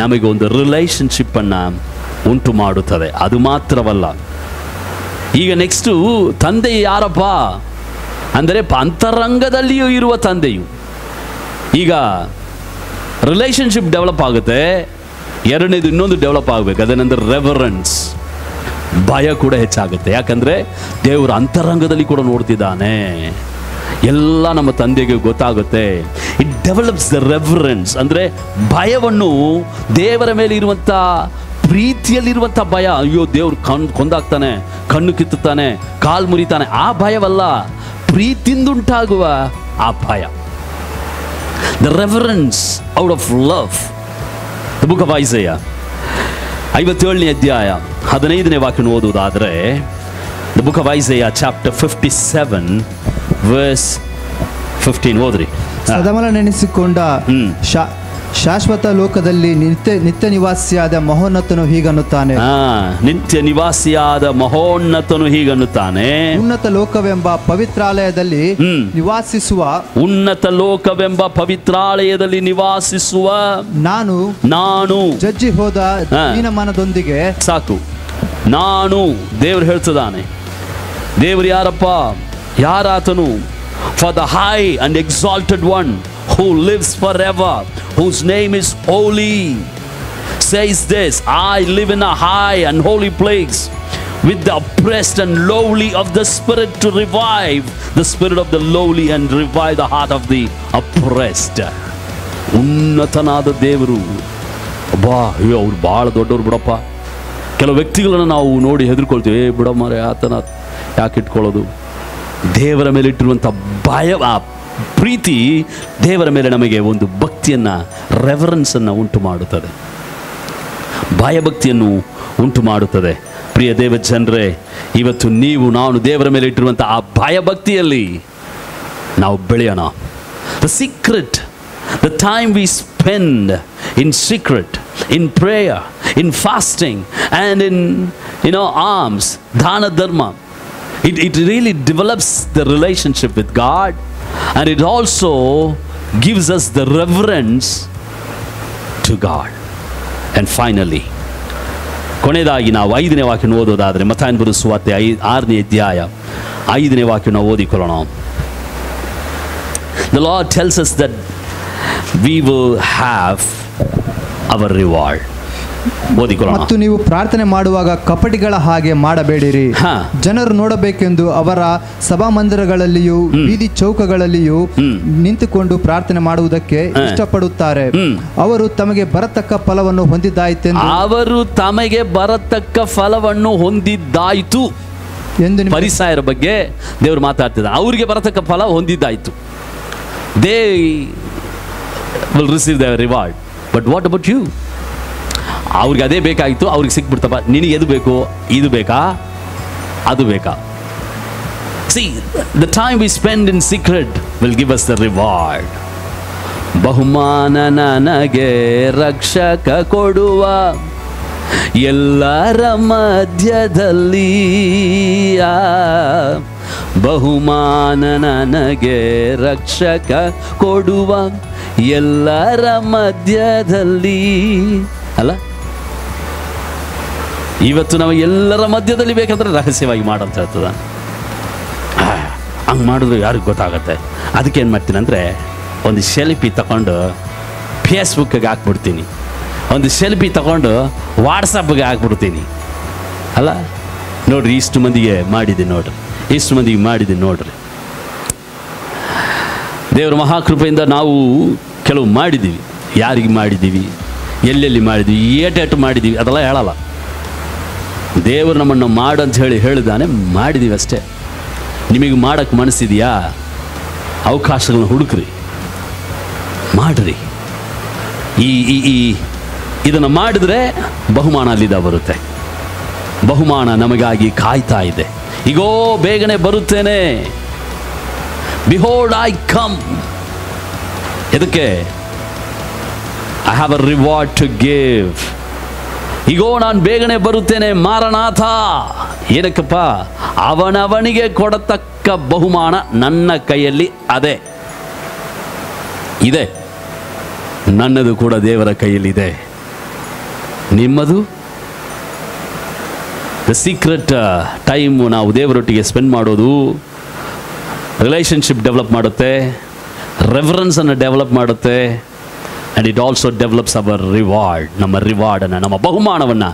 ನಮಗೆ ಒಂದು ರಿಲೇಷನ್ಶಿಪ್ಪನ್ನು ಉಂಟು ಮಾಡುತ್ತದೆ. ಅದು ಮಾತ್ರವಲ್ಲ, ಈಗ ನೆಕ್ಸ್ಟು ತಂದೆ ಯಾರಪ್ಪ ಅಂದರೆ ಅಂತರಂಗದಲ್ಲಿಯೂ ಇರುವ ತಂದೆಯು. ಈಗ ರಿಲೇಷನ್ಶಿಪ್ ಡೆವಲಪ್ ಆಗುತ್ತೆ. ಎರಡನೇದು ಇನ್ನೊಂದು ಡೆವಲಪ್ ಆಗಬೇಕು, ಅದೇನೆಂದರೆ ರೆವರೆನ್ಸ್, ಭಯ ಕೂಡ ಹೆಚ್ಚಾಗುತ್ತೆ. ಯಾಕಂದರೆ ದೇವರು ಅಂತರಂಗದಲ್ಲಿ ಕೂಡ ನೋಡ್ತಿದ್ದಾನೆ, ಎಲ್ಲ ನಮ್ಮ ತಂದೆಗೆ ಗೊತ್ತಾಗುತ್ತೆ. ಇಟ್ ಡೆವಲಪ್ಸ್ ದ ರೆವರೆನ್ಸ್, ಅಂದರೆ ಭಯವನ್ನು, ದೇವರ ಮೇಲೆ ಇರುವಂಥ ಪ್ರೀತಿಯಲ್ಲಿರುವಂಥ ಭಯ. ಅಯ್ಯೋ ದೇವ್ರು ಕೊಂದಾಗ್ತಾನೆ, ಕಣ್ಣು ಕಿತ್ತುತ್ತಾನೆ, ಕಾಲು ಮುರಿತಾನೆ, ಆ ಭಯವಲ್ಲ, ಪ್ರೀತಿಯಿಂದುಂಟಾಗುವ ಆ ಭಯ. The reverence out of love. The book of Isaiah 57ನೇ ಅಧ್ಯಾಯ 15ನೇ ವಾಕ್ಯವನ್ನು ಓದುವುದಾದರೆ, the book of Isaiah chapter 57 verse 15 ಓದ್ರಿ. ಸದಮಲ ನೆನೆಸಿಕೊಂಡ ಶಾಶ್ವತ ಲೋಕದಲ್ಲಿ ನಿತ್ಯ ನಿವಾಸಿಯಾದ ಮಹೋನ್ನತನು ಹೀಗನ್ನುತ್ತಾನೆ. ನಿತ್ಯ ನಿವಾಸಿಯಾದ ಮಹೋನ್ನತನು ಹೀಗನ್ನುತ್ತಾನೆ, ಉನ್ನತ ಲೋಕವೆಂಬ ಪವಿತ್ರಾಲಯದಲ್ಲಿ ನಿವಾಸಿಸುವ, ಉನ್ನತ ಲೋಕವೆಂಬ ಪವಿತ್ರಾಲಯದಲ್ಲಿ ನಿವಾಸಿಸುವ ನಾನು ಜಜ್ಜಿ ಹೋದ ದೀನ ಮನದೊಂದಿಗೆ. ಸಾಕು, ನಾನು ದೇವರು ಹೇಳ್ತದಾನೆ. ದೇವರು ಯಾರಪ್ಪ? ಯಾರಾತನು? For the high and exalted one who lives forever, whose name is holy, says this, I live in a high and holy place with the oppressed and lowly of the spirit, to revive the spirit of the lowly and revive the heart of the oppressed. ಉನ್ನತನಾದ ದೇವರು. ಬಾ, ಅಯ್ಯೋ ಅವ್ರು ಭಾಳ ದೊಡ್ಡವ್ರು ಬಿಡಪ್ಪ. ಕೆಲವು ವ್ಯಕ್ತಿಗಳನ್ನು ನಾವು ನೋಡಿ ಹೆದರ್ಕೊಳ್ತೀವಿ, ಬಿಡಮ್ಮರೆ ಆತನ ಯಾಕೆ ಇಟ್ಕೊಳ್ಳೋದು. ದೇವರ ಮೇಲೆ ಇಟ್ಟಿರುವಂಥ ಭಯ, ಆ ಪ್ರೀತಿ ದೇವರ ಮೇಲೆ ನಮಗೆ ಒಂದು ಭಕ್ತಿಯನ್ನು, ರೆವರೆನ್ಸನ್ನು ಉಂಟು ಮಾಡುತ್ತದೆ, ಭಯಭಕ್ತಿಯನ್ನು ಉಂಟು ಮಾಡುತ್ತದೆ. ಪ್ರಿಯ ದೇವ ಜನರೇ, ಇವತ್ತು ನೀವು ನಾನು ದೇವರ ಮೇಲೆ ಇಟ್ಟಿರುವಂಥ ಆ ಭಯಭಕ್ತಿಯಲ್ಲಿ ನಾವು ಬೆಳೆಯೋಣ. The secret, the time we spend in secret, in prayer, in fasting and in alms, ದಾನ ಧರ್ಮ, it really develops the relationship with God. And it also gives us the reverence to God. And finally, ಕೊನೆಯದಾಗಿ ನಾವು 5ನೇ ವಾಕ್ಯವನ್ನು ಓದೋದಾದರೆ, ಮತ್ತಾಯನ ಬರೆದ ಸುವಾರ್ತೆ 6ನೇ ಅಧ್ಯಾಯ 5ನೇ ವಾಕ್ಯವನ್ನು ಓದಿಕೊಳ್ಳೋಣ. The Lord tells us that we will have our reward. ಮತ್ತು ನೀವು ಪ್ರಾರ್ಥನೆ ಮಾಡುವಾಗ ಕಪಟಿಗಳ ಹಾಗೆ ಮಾಡಬೇಡಿರಿ, ಜನರು ನೋಡಬೇಕೆಂದು ಅವರ ಸಭಾಮಂದಿರಗಳಲ್ಲಿಯೂ ಬೀದಿ ಚೌಕಗಳಲ್ಲಿಯೂ ನಿಂತುಕೊಂಡು ಪ್ರಾರ್ಥನೆ ಮಾಡುವುದಕ್ಕೆ ಇಷ್ಟಪಡುತ್ತಾರೆ. ಅವರು ತಮಗೆ ಬರತಕ್ಕ ಫಲವನ್ನು ಹೊಂದಿದ್ದಾಯಿತೆಂದು. ಅವರು ತಮಗೆ ಬರತಕ್ಕ ಫಲವನ್ನು ಹೊಂದಿದ್ದಾಯಿತು. ಎಂದು ನಿಮಗೆ ಫರಿಸಾಯರ ಬಗ್ಗೆ ದೇವರು ಮಾತಾಡ್ತಿದ್ದಾರೆ. ಅವರಿಗೆ ಬರತಕ್ಕ ಫಲ ಹೊಂದಿದ್ದಾಯಿತು. They will receive the reward. But what about you? ಅವ್ರಿಗೆ ಅದೇ ಬೇಕಾಗಿತ್ತು, ಅವ್ರಿಗೆ ಸಿಕ್ಬಿಡ್ತಪ್ಪ. ನಿನಗೆ ಎದು ಬೇಕು? ಇದು ಬೇಕಾ, ಅದು ಬೇಕಾ? See, the time we spend in secret will give us the reward. ಬಹುಮಾನ ನನಗೆ ರಕ್ಷಕ ಕೊಡುವ, ಎಲ್ಲರ ಮಧ್ಯದಲ್ಲಿ ಬಹುಮಾನ ನನಗೆ ರಕ್ಷಕ ಕೊಡುವ, ಎಲ್ಲರ ಮಧ್ಯದಲ್ಲಿ. ಅಲ್ಲ, ಇವತ್ತು ನಾವು ಎಲ್ಲರ ಮಧ್ಯದಲ್ಲಿ ಬೇಕಂದ್ರೆ ರಹಸ್ಯವಾಗಿ ಮಾಡಂತ ಹೇಳ್ತದ. ಹಂಗೆ ಮಾಡಿದ್ರು ಯಾರಿಗೆ ಗೊತ್ತಾಗತ್ತೆ? ಅದಕ್ಕೆ ಏನು ಮಾಡ್ತೀನಿ ಅಂದರೆ, ಒಂದು ಸೆಲ್ಫಿ ತಗೊಂಡು ಫೇಸ್ಬುಕ್ಗೆ ಹಾಕ್ಬಿಡ್ತೀನಿ, ಒಂದು ಸೆಲ್ಫಿ ತಗೊಂಡು ವಾಟ್ಸಪ್ಗೆ ಹಾಕ್ಬಿಡ್ತೀನಿ. ಅಲ್ಲ, ನೋಡ್ರಿ, ಇಷ್ಟು ಮಂದಿಗೆ ಮಾಡಿದ್ದೀನಿ ನೋಡ್ರಿ, ಇಷ್ಟು ಮಂದಿಗೆ ಮಾಡಿದ್ದೀನಿ ನೋಡ್ರಿ. ದೇವರ ಮಹಾಕೃಪೆಯಿಂದ ನಾವು ಕೆಲವು ಮಾಡಿದ್ದೀವಿ. ಯಾರಿಗೆ ಮಾಡಿದ್ದೀವಿ, ಎಲ್ಲೆಲ್ಲಿ ಮಾಡಿದ್ದೀವಿ, ಏಟೇಟು ಮಾಡಿದ್ದೀವಿ ಅದೆಲ್ಲ ಹೇಳಲ್ಲ. ದೇವರು ನಮ್ಮನ್ನು ಮಾಡಂತ ಹೇಳಿದ್ದಾನೆ, ಮಾಡಿದ್ದೀವಿ ಅಷ್ಟೇ. ನಿಮಗೆ ಮಾಡೋಕ್ಕೆ ಮನಸ್ಸಿದೆಯಾ? ಅವಕಾಶಗಳನ್ನ ಹುಡುಕ್ರಿ, ಮಾಡಿರಿ. ಇದನ್ನು ಮಾಡಿದ್ರೆ ಬಹುಮಾನ ಅಲ್ಲಿದ್ದ ಬರುತ್ತೆ. ಬಹುಮಾನ ನಮಗಾಗಿ ಕಾಯ್ತಾ ಇದೆ. ಈಗೋ ಬೇಗನೆ ಬರುತ್ತೇನೆ, ಬಿಹೋಲ್ಡ್ ಐ ಕಮ್. ಇದಕ್ಕೆ I have a reward to give. ಈಗೋ ನಾನು ಬೇಗನೆ ಬರುತ್ತೇನೆ, ಮಾರನಾಥ. ಏನಕ್ಕಪ್ಪ? ಅವನವನಿಗೆ ಕೊಡತಕ್ಕ ಬಹುಮಾನ ನನ್ನ ಕೈಯಲ್ಲಿ ಅದೇ ಇದೆ. ನನ್ನದು ಕೂಡ ದೇವರ ಕೈಯಲ್ಲಿದೆ. ನಿಮ್ಮದು? ದ ಸೀಕ್ರೆಟ್ ಟೈಮು ನಾವು ದೇವರೊಟ್ಟಿಗೆ ಸ್ಪೆಂಡ್ ಮಾಡೋದು ರಿಲೇಷನ್ಶಿಪ್ ಡೆವಲಪ್ ಮಾಡುತ್ತೆ, ರೆಫರೆನ್ಸನ್ನು ಡೆವಲಪ್ ಮಾಡುತ್ತೆ. And it also develops our reward. ನಮ್ಮ ರಿವಾರ್ಡನ್ನು, ನಮ್ಮ ಬಹುಮಾನವನ್ನು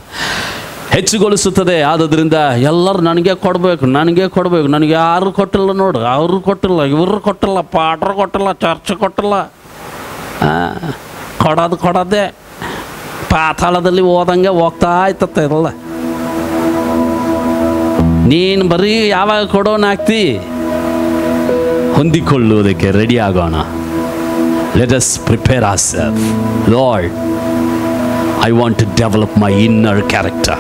ಹೆಚ್ಚುಗೊಳಿಸುತ್ತದೆ. ಆದ್ದರಿಂದ ಎಲ್ಲರೂ ನನಗೆ ಕೊಡಬೇಕು, ನನಗೆ ಕೊಡಬೇಕು, ನನಗೆ ಯಾರು ಕೊಟ್ಟಿಲ್ಲ ನೋಡು, ಅವರು ಕೊಟ್ಟಿಲ್ಲ, ಇವರು ಕೊಟ್ಟಿಲ್ಲ, ಪಾಟ್ರು ಕೊಟ್ಟಿಲ್ಲ, ಚರ್ಚ್ ಕೊಟ್ಟಿಲ್ಲ. ಕೊಡೋದೇ ಪಾತಾಳದಲ್ಲಿ ಹೋದಂಗೆ ಹೋಗ್ತಾ ಇರ್ತತೆ ಇದೆಲ್ಲ. ನೀನು ಬರೀ ಯಾವಾಗ ಕೊಡೋನಾಗ್ತಿ? ಹೊಂದಿಕೊಳ್ಳುವುದಕ್ಕೆ ರೆಡಿ ಆಗೋಣ. Let us prepare ourselves. Lord, I want to develop my inner character.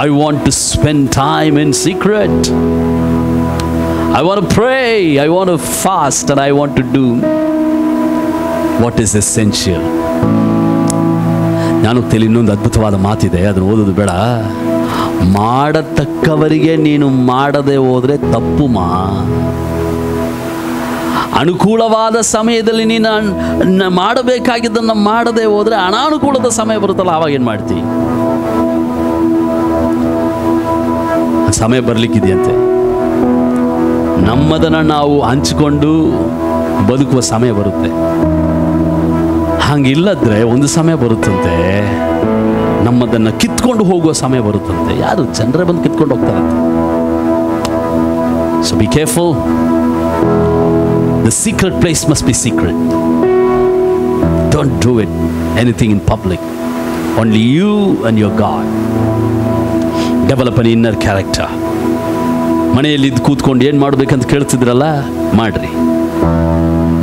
I want to spend time in secret. I want to pray. I want to fast, and I want to do what is essential. ನಾನು ತಲೆ ಇನ್ನೊಂದು ಅದ್ಭುತವಾದ ಮಾತಿದೆ, ಅದನ್ನು ಓದೋದು ಬೇಡ. ಮಾಡತಕ್ಕವರಿಗೆ ನೀನು ಮಾಡದೆ ಹೋದರೆ ತಪ್ಪು ಮಾ. ಅನುಕೂಲವಾದ ಸಮಯದಲ್ಲಿ ನೀನು ಮಾಡಬೇಕಾಗಿದ್ದನ್ನು ಮಾಡದೆ ಹೋದರೆ ಅನಾನುಕೂಲದ ಸಮಯ ಬರುತ್ತಲ್ಲ, ಆವಾಗ ಏನು ಮಾಡ್ತೀವಿ? ಸಮಯ ಬರಲಿಕ್ಕಿದೆಯಂತೆ. ನಮ್ಮದನ್ನು ನಾವು ಹಂಚಿಕೊಂಡು ಬದುಕುವ ಸಮಯ ಬರುತ್ತೆ. ಹಂಗಿಲ್ಲದ್ರೆ ಒಂದು ಸಮಯ ಬರುತ್ತಂತೆ, ನಮ್ಮದನ್ನು ಕಿತ್ಕೊಂಡು ಹೋಗುವ ಸಮಯ ಬರುತ್ತಂತೆ. ಯಾರು? ಜನರೇ ಬಂದು ಕಿತ್ಕೊಂಡು ಹೋಗ್ತಾರಂತೆ. So be careful. The secret place must be secret. Don't do it anything in public. Only you and your God. Develop an inner character. ಮನೆಯಲ್ಲಿ ಇದ್ದು ಕೂತ್ಕೊಂಡು ಏನು ಮಾಡಬೇಕಂತ ಕೇಳ್ತಿದ್ರಲ್ಲ, ಮಾಡ್ರಿ.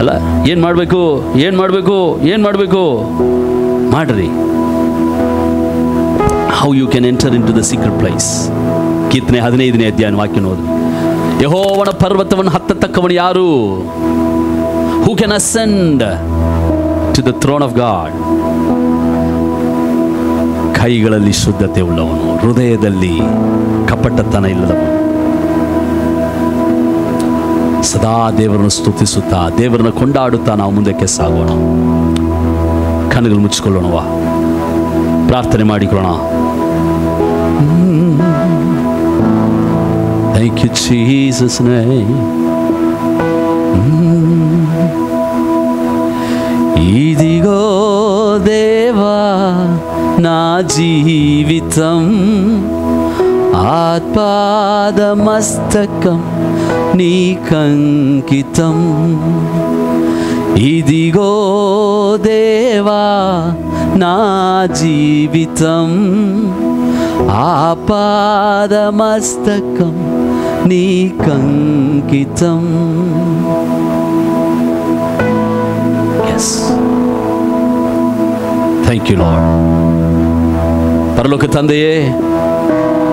ಅಲ್ಲ, ಏನು ಮಾಡಬೇಕು, ಏನು ಮಾಡಬೇಕು, ಏನು ಮಾಡಬೇಕು, ಮಾಡ್ರಿ. How you can enter into the secret place. ಕೀರ್ತನೆ 15ನೇ ಅಧ್ಯಾಯ ವಾಕ್ಯ ಓದಿ. ಯೆಹೋವನ ಪರ್ವತವನ್ನು ಹತ್ತತಕ್ಕವನು ಯಾರು? Who can ascend to the throne of God? ಕೈಗಳಲ್ಲಿ ಶುದ್ಧತೆ ಉಳ್ಳವನು, ಹೃದಯದಲ್ಲಿ ಕಪಟತನ ಇಲ್ಲದವನು, ಸದಾ ದೇವರನ್ನು ಸ್ತುತಿಸುತ್ತಾ ದೇವರನ್ನು ಕೊಂಡಾಡುತ್ತಾ ನಾವು ಮುಂದಕ್ಕೆ ಸಾಗೋಣ. ಕಣ್ಣುಗಳು ಮುಚ್ಚಿಕೊಳ್ಳೋಣವಾ, ಪ್ರಾರ್ಥನೆ ಮಾಡಿಕೊಳ್ಳೋಣ. Thank you, Jesus' name. ఇదిగో దేవా నా జీవితం, ఆత్పాదమస్తకం నీకంకితం. ఇదిగో దేవా నా జీవితం, ఆపాదమస్తకం నీకంకితం. Yes, thank you Lord. ಪರಲೋಕ ತಂದೆಯೇ,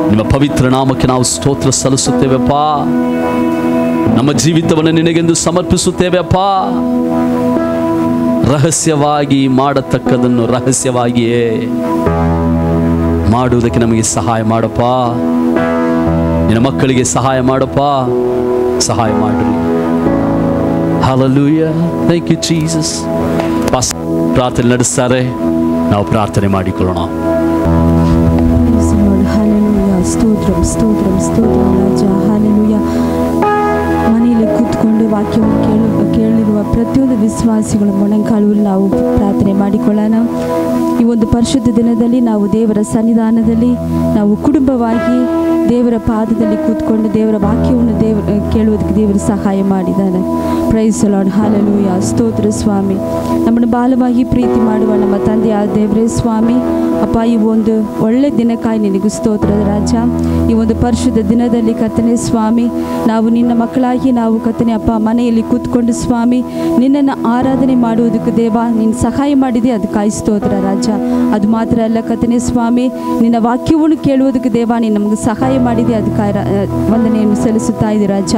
ನಿಮ್ಮ ಪವಿತ್ರ ನಾಮಕ್ಕೆ ನಾವು ಸ್ತೋತ್ರ ಸಲ್ಲಿಸುತ್ತೇವೆಪ್ಪ. ನಮ್ಮ ಜೀವಿತವನ್ನು ನಿನಗೆಂದು ಸಮರ್ಪಿಸುತ್ತೇವೆ ಅಪ್ಪ. ರಹಸ್ಯವಾಗಿ ಮಾಡತಕ್ಕದನ್ನು ರಹಸ್ಯವಾಗಿಯೇ ಮಾಡುವುದಕ್ಕೆ ನಮಗೆ ಸಹಾಯ ಮಾಡಪ್ಪ. ನಿನ್ನ ಮಕ್ಕಳಿಗೆ ಸಹಾಯ ಮಾಡಪ್ಪ, ಸಹಾಯ ಮಾಡ್ರಿ. Hallelujah, thank you Jesus. ಪ್ರಾರ್ಥನೆ ನಡೆಸ್ತಾರೆ, ನಾವು ಪ್ರಾರ್ಥನೆ ಮಾಡಿಕೊಳ್ಳೋಣ. ಸ್ತೋತ್ರಂ ಸ್ತೋತ್ರಂ ಸ್ತೋತ್ರಂ ರಾಜ. ಹಾಲೆಲೂಯಾ. ಮನೆಯಲ್ಲಿ ಕೂತ್ಕೊಂಡು ವಾಕ್ಯವನ್ನು ಕೇಳಿರುವ ಪ್ರತಿಯೊಂದು ವಿಶ್ವಾಸಿಗಳು ಮೊಣಕಾಲುವಲ್ಲಿ ನಾವು ಪ್ರಾರ್ಥನೆ ಮಾಡಿಕೊಳ್ಳೋಣ. ಈ ಒಂದು ಪರಿಶುದ್ಧ ದಿನದಲ್ಲಿ ನಾವು ದೇವರ ಸನ್ನಿಧಾನದಲ್ಲಿ ನಾವು ಕುಟುಂಬವಾಗಿ ದೇವರ ಪಾದದಲ್ಲಿ ಕೂತ್ಕೊಂಡು ದೇವರ ವಾಕ್ಯವನ್ನು ಕೇಳುವುದಕ್ಕೆ ದೇವರು ಸಹಾಯ ಮಾಡಿದ್ದಾನೆ. Praise the Lord. ಹಾಲೆಲೂಯಾ. ಸ್ತೋತ್ರ ಸ್ವಾಮಿ. ನಮ್ಮನ್ನು ಬಾಲವಾಗಿ ಪ್ರೀತಿ ಮಾಡುವ ನಮ್ಮ ತಂದೆಯಾದ ದೇವರೇ ಸ್ವಾಮಿ, ಅಪ್ಪ, ಈ ಒಂದು ಒಳ್ಳೆ ದಿನಕ್ಕಾಗಿ ನಿನಗೂ ಸ್ತೋತ್ರದ ರಾಜ. ಈ ಒಂದು ಪರಿಶುದ್ಧ ದಿನದಲ್ಲಿ ಕರ್ತನೆ ಸ್ವಾಮಿ, ನಾವು ನಿನ್ನ ಮಕ್ಕಳಾಗಿ ನಾವು ಕರ್ತನೆ ಅಪ್ಪ ಮನೆಯಲ್ಲಿ ಕೂತ್ಕೊಂಡು ಸ್ವಾಮಿ ನಿನ್ನನ್ನು ಆರಾಧನೆ ಮಾಡುವುದಕ್ಕೆ ದೇವ ನೀನು ಸಹಾಯ ಮಾಡಿದೆ, ಅದಕ್ಕಾಗಿ ಸ್ತೋತ್ರ ರಾಜ. ಅದು ಮಾತ್ರ ಅಲ್ಲ ಕರ್ತನೆ ಸ್ವಾಮಿ, ನಿನ್ನ ವಾಕ್ಯವನ್ನು ಕೇಳುವುದಕ್ಕೆ ದೇವ ನೀನು ನಮಗೆ ಸಹಾಯ ಮಾಡಿದೆ, ಅದಕ್ಕಾಗಿ ವಂದನೆಯನ್ನು ಸಲ್ಲಿಸುತ್ತಾ ಇದೆ ರಾಜ.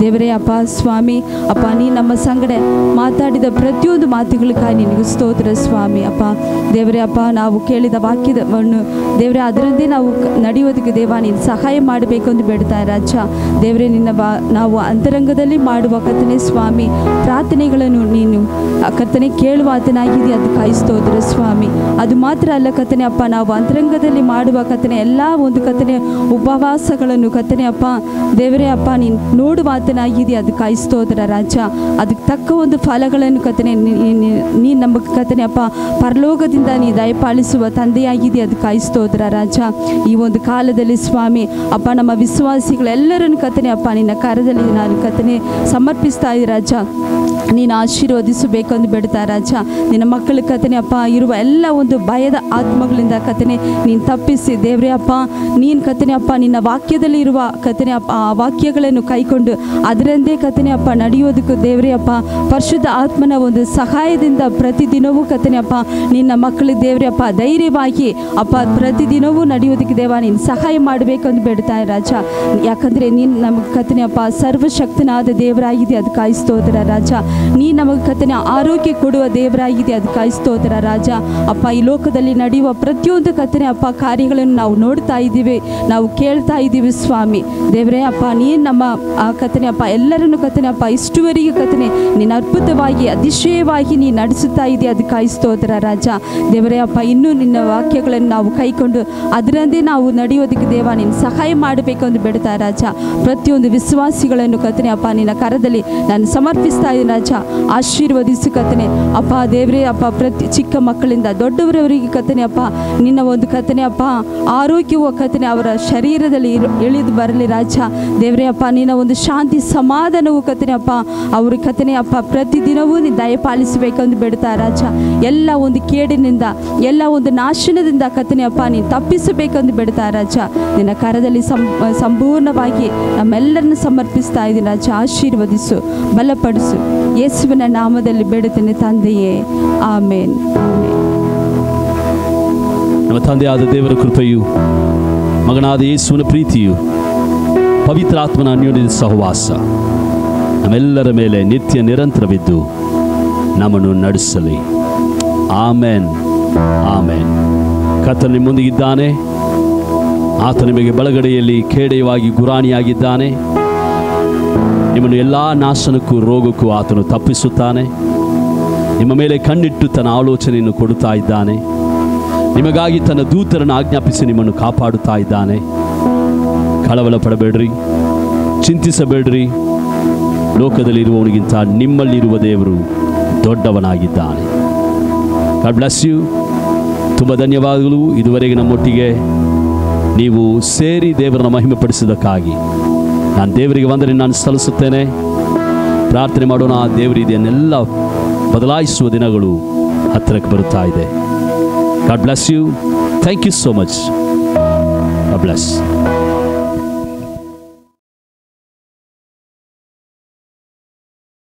ದೇವರೇ ಅಪ್ಪ ಸ್ವಾಮಿ, ಅಪ್ಪ ನೀ ನಮ್ಮ ಸಂಗಡ ಮಾತಾಡಿದ ಪ್ರತಿಯೊಂದು ಮಾತುಗಳಿಗಾಗಿ ನಿನಗೂ ಸ್ತೋತ್ರ ಸ್ವಾಮಿ. ಅಪ್ಪ ದೇವರೇ ಅಪ್ಪ, ನಾವು ಕೇಳಿದ ವಾಕ್ಯವನ್ನು ದೇವರೇ ಅದರಂತೆ ನಾವು ನಡೆಯೋದಕ್ಕೆ ದೇವ ನೀನು ಸಹಾಯ ಮಾಡಬೇಕು ಎಂದು ಬೇಡ್ತಾ ರಾಜ. ದೇವರೇ ನಿನ್ನ ನಾವು ಅಂತರಂಗದಲ್ಲಿ ಮಾಡುವ ಕರ್ತನೆ ಸ್ವಾಮಿ ಪ್ರಾರ್ಥನೆಗಳನ್ನು ನೀನು ಕರ್ತನೆ ಕೇಳುವ ಆತನಾಗಿದೆ, ಅದಕ್ಕಾಗಿ ಸ್ತೋತ್ರ ಸ್ವಾಮಿ. ಅದು ಮಾತ್ರ ಅಲ್ಲ ಕರ್ತನೆ ಅಪ್ಪ, ನಾವು ಅಂತರಂಗದಲ್ಲಿ ಮಾಡುವ ಕರ್ತನೆ ಎಲ್ಲ ಒಂದು ಕರ್ತನೆ ಉಪವಾಸಗಳನ್ನು ಕರ್ತನೆ ಅಪ್ಪ ದೇವರೇ ಅಪ್ಪ ನೀನು ನೋಡುವ ಆತನಾಗಿದೆ, ಅದಕ್ಕಾಗಿ ಸ್ತೋತ್ರ ರಾಜ. ಅದಕ್ಕೆ ತಕ್ಕ ಒಂದು ಫಲಗಳನ್ನು ಕರ್ತನೆ ನೀ ನಮಗೆ ಕರ್ತನೆ ಅಪ್ಪ ಪರಲೋಕದಿಂದ ನೀ ದಯಪಾಲಿಸುವ ತಂದೆಯಾಗಿದೆ, ಅದಕ್ಕಾಗಿ ಸ್ತೋತ್ರ ರಾಜ. ಈ ಒಂದು ಕಾಲದಲ್ಲಿ ಸ್ವಾಮಿ ಅಪ್ಪ ನಮ್ಮ ವಿಶ್ವಾಸಿಗಳೆಲ್ಲರನ್ನು ಕರ್ತನೆ ಅಪ್ಪ ನಿನ್ನ ಕಾರ್ಯದಲ್ಲಿ ನಾನು ಕರ್ತನೆ ಸಮರ್ಪಿಸ್ತಾ ಇದ್ದೆ ರಾಜ. ನೀನು ಆಶೀರ್ವದಿಸಬೇಕೆಂದು ಬೇಡ್ತಾ ರಾಜ. ನಿನ್ನ ಮಕ್ಕಳ ಕರ್ತನೆ ಅಪ್ಪ ಇರುವ ಎಲ್ಲ ಒಂದು ಭಯದ ಆತ್ಮಗಳಿಂದ ಕರ್ತನೆ ನೀನು ತಪ್ಪಿಸಿ ದೇವರೇ ಅಪ್ಪ ನೀನು ಕರ್ತನೆ ಅಪ್ಪ ನಿನ್ನ ವಾಕ್ಯದಲ್ಲಿ ಇರುವ ಕರ್ತನೆ ಅಪ್ಪ ಆ ವಾಕ್ಯಗಳನ್ನು ಕೈಕೊಂಡು ಅದರಂದೇ ಕರ್ತನೆ ಅಪ್ಪ ನಡೆಯೋದಕ್ಕೂ ದೇವರೇ ಅಪ್ಪ ಪರಿಶುದ್ಧ ಆತ್ಮನ ಒಂದು ಸಹಾಯದಿಂದ ಪ್ರತಿದಿನವೂ ಕರ್ತನೆ ಅಪ್ಪ ನಿನ್ನ ಮಕ್ಕಳಿಗೆ ದೇವರೇ ಅಪ್ಪ ಧೈರ್ಯವಾಗಿ ಅಪ್ಪ ಪ್ರತಿದಿನವೂ ನಡೆಯೋದಕ್ಕೆ ದೇವ ನೀನು ಸಹಾಯ ಮಾಡಬೇಕೆಂದು ಬೇಡ್ತಾ ರಾಜ. ಯಾಕಂದರೆ ನೀನು ನಮಗೆ ಕರ್ತನೆ ಅಪ್ಪ ಸರ್ವಶಕ್ತನಾದ ದೇವರಾಗಿದೆ, ಅದಕ್ಕಾಗಿ ಸ್ತೋತ್ರ ರಾಜ. ನೀ ನಮಗೆ ಕರ್ತನೆ ಆರೋಗ್ಯ ಕೊಡುವ ದೇವರಾಗಿದೆ, ಅದಕ್ಕಾಗಿ ಸ್ತೋತ್ರ ರಾಜ. ಅಪ್ಪ ಈ ಲೋಕದಲ್ಲಿ ನಡೆಯುವ ಪ್ರತಿಯೊಂದು ಕರ್ತನೆ ಅಪ್ಪ ಕಾರ್ಯಗಳನ್ನು ನಾವು ನೋಡ್ತಾ ಇದ್ದೀವಿ, ನಾವು ಕೇಳ್ತಾ ಇದ್ದೀವಿ ಸ್ವಾಮಿ. ದೇವರೇ ಅಪ್ಪ ನೀನು ನಮ್ಮ ಕರ್ತನೆ ಅಪ್ಪ ಎಲ್ಲರನ್ನು ಕರ್ತನೆ ಅಪ್ಪ ಇಷ್ಟುವರೆಗೆ ಕರ್ತನೆ ನೀನು ಅದ್ಭುತವಾಗಿ ಅತಿಶಯವಾಗಿ ನೀನು ನಡೆಸುತ್ತಾ ಇದೆಯಾ, ಅದಕ್ಕಾಗಿ ಸ್ತೋತ್ರ ರಾಜ. ದೇವರೇ ಅಪ್ಪ ಇನ್ನೂ ನಿನ್ನ ವಾಕ್ಯಗಳನ್ನು ನಾವು ಕೈಕೊಂಡು ಅದರಂದೇ ನಾವು ನಡೆಯೋದಕ್ಕೆ ದೇವ ನೀನು ಸಹಾಯ ಮಾಡಬೇಕೆಂದು ಬೇಡ್ತಾ ರಾಜ. ಪ್ರತಿಯೊಂದು ವಿಶ್ವಾಸಿಗಳನ್ನು ಕರ್ತನೆ ಅಪ್ಪ ನಿನ್ನ ಕರದಲ್ಲಿ ನಾನು ಸಮರ್ಪಿಸ್ತಾ ಇದ್ದೀನಿ ರಾಜ. ಆಶೀರ್ವದಿಸು ಕರ್ತನೆ ಅಪ್ಪ ದೇವರೇ ಅಪ್ಪ ಪ್ರತಿ ಚಿಕ್ಕ ಮಕ್ಕಳಿಂದ ದೊಡ್ಡವರವರಿಗೆ ಕರ್ತನೆ ಅಪ್ಪ ನಿನ್ನ ಒಂದು ಕರ್ತನೆ ಅಪ್ಪ ಆರೋಗ್ಯವು ಕರ್ತನೆ ಅವರ ಶರೀರದಲ್ಲಿ ಇಳಿದು ಬರಲಿ ರಾಜ. ದೇವರೇ ಅಪ್ಪ ನಿನ್ನ ಒಂದು ಶಾಂತಿ ಸಮಾಧಾನವು ಕರ್ತನೆ ಅಪ್ಪ ಅವರು ಕರ್ತನೆ ಅಪ್ಪ ಪ್ರತಿದಿನವೂ ನೀನು ದಯಪಾಲಿಸಬೇಕೆಂದು ಬೇಡ್ತಾ ರಾಜ. ಎಲ್ಲ ಒಂದು ಕೇಡಿನಿಂದ ಎಲ್ಲ ಒಂದು ನಾಶನದಿಂದ ಕರ್ತನೆ ಅಪ್ಪ ನೀನು ತಪ್ಪಿಸಬೇಕೆಂದು ಬೇಡ್ತಾ ರಾಜ. ನಿನ್ನ ಕರದಲ್ಲಿ ಸಂಪೂರ್ಣವಾಗಿ ನಮ್ಮೆಲ್ಲರನ್ನು ಸಮರ್ಪಿಸ್ತಾ ಇದ್ದೀನಿ ರಾಜ. ಆಶೀರ್ವದಿಸು, ಬಲಪಡಿಸು, ಯೇಸುವಿನ ನಾಮದಲ್ಲಿ ಬೇಡುತ್ತೇನೆ ತಂದೆಯೇ, ಆಮೇನ್. ನಮ್ಮ ತಂದೆಯಾದ ದೇವರ ಕೃಪೆಯು, ಮಗನಾದ ಯೇಸುವಿನ ಪ್ರೀತಿಯು, ಪವಿತ್ರ ಆತ್ಮನ ಅನ್ಯೋನ್ಯದ ಸಹವಾಸ ನಮ್ಮೆಲ್ಲರ ಮೇಲೆ ನಿತ್ಯ ನಿರಂತರವಿದ್ದು ನಮ್ಮನ್ನು ನಡೆಸಲಿ. ಆಮೇನ್, ಆಮೇನ್. ಕರ್ತನು ನಿಮ್ಮೊಂದಿಗಿದ್ದಾನೆ. ಆತ ನಿಮಗೆ ಬಳಗಡೆಯಲ್ಲಿ ಕೇಡಯವಾಗಿ ಗುರಾಣಿಯಾಗಿದ್ದಾನೆ. ನಿಮ್ಮನ್ನು ಎಲ್ಲ ನಾಶನಕ್ಕೂ ರೋಗಕ್ಕೂ ಆತನು ತಪ್ಪಿಸುತ್ತಾನೆ. ನಿಮ್ಮ ಮೇಲೆ ಕಣ್ಣಿಟ್ಟು ತನ್ನ ಆಲೋಚನೆಯನ್ನು ಕೊಡುತ್ತಾ ಇದ್ದಾನೆ. ನಿಮಗಾಗಿ ತನ್ನ ದೂತರನ್ನು ಆಜ್ಞಾಪಿಸಿ ನಿಮ್ಮನ್ನು ಕಾಪಾಡುತ್ತಾ ಇದ್ದಾನೆ. ಕಳವಳ ಪಡಬೇಡ್ರಿ, ಚಿಂತಿಸಬೇಡ್ರಿ. ಲೋಕದಲ್ಲಿರುವವನಿಗಿಂತ ನಿಮ್ಮಲ್ಲಿರುವ ದೇವರು ದೊಡ್ಡವನಾಗಿದ್ದಾನೆ. God bless you. ತುಂಬ ಧನ್ಯವಾದಗಳು. ಇದುವರೆಗೆ ನಮ್ಮೊಟ್ಟಿಗೆ ನೀವು ಸೇರಿ ದೇವರನ್ನು ಮಹಿಮೆಪಡಿಸಿದ್ದಕ್ಕಾಗಿ ನಾನು ದೇವರಿಗೆ ವಂದನೆ ನಾನು ಸಲ್ಲಿಸುತ್ತೇನೆ. ಪ್ರಾರ್ಥನೆ ಮಾಡೋಣ. ದೇವರು ಇದನ್ನೆಲ್ಲ ಬದಲಾಯಿಸುವ ದಿನಗಳು ಹತ್ತಿರಕ್ಕೆ ಬರುತ್ತಾ ಇದೆ. God bless you. Thank you so much. Bless.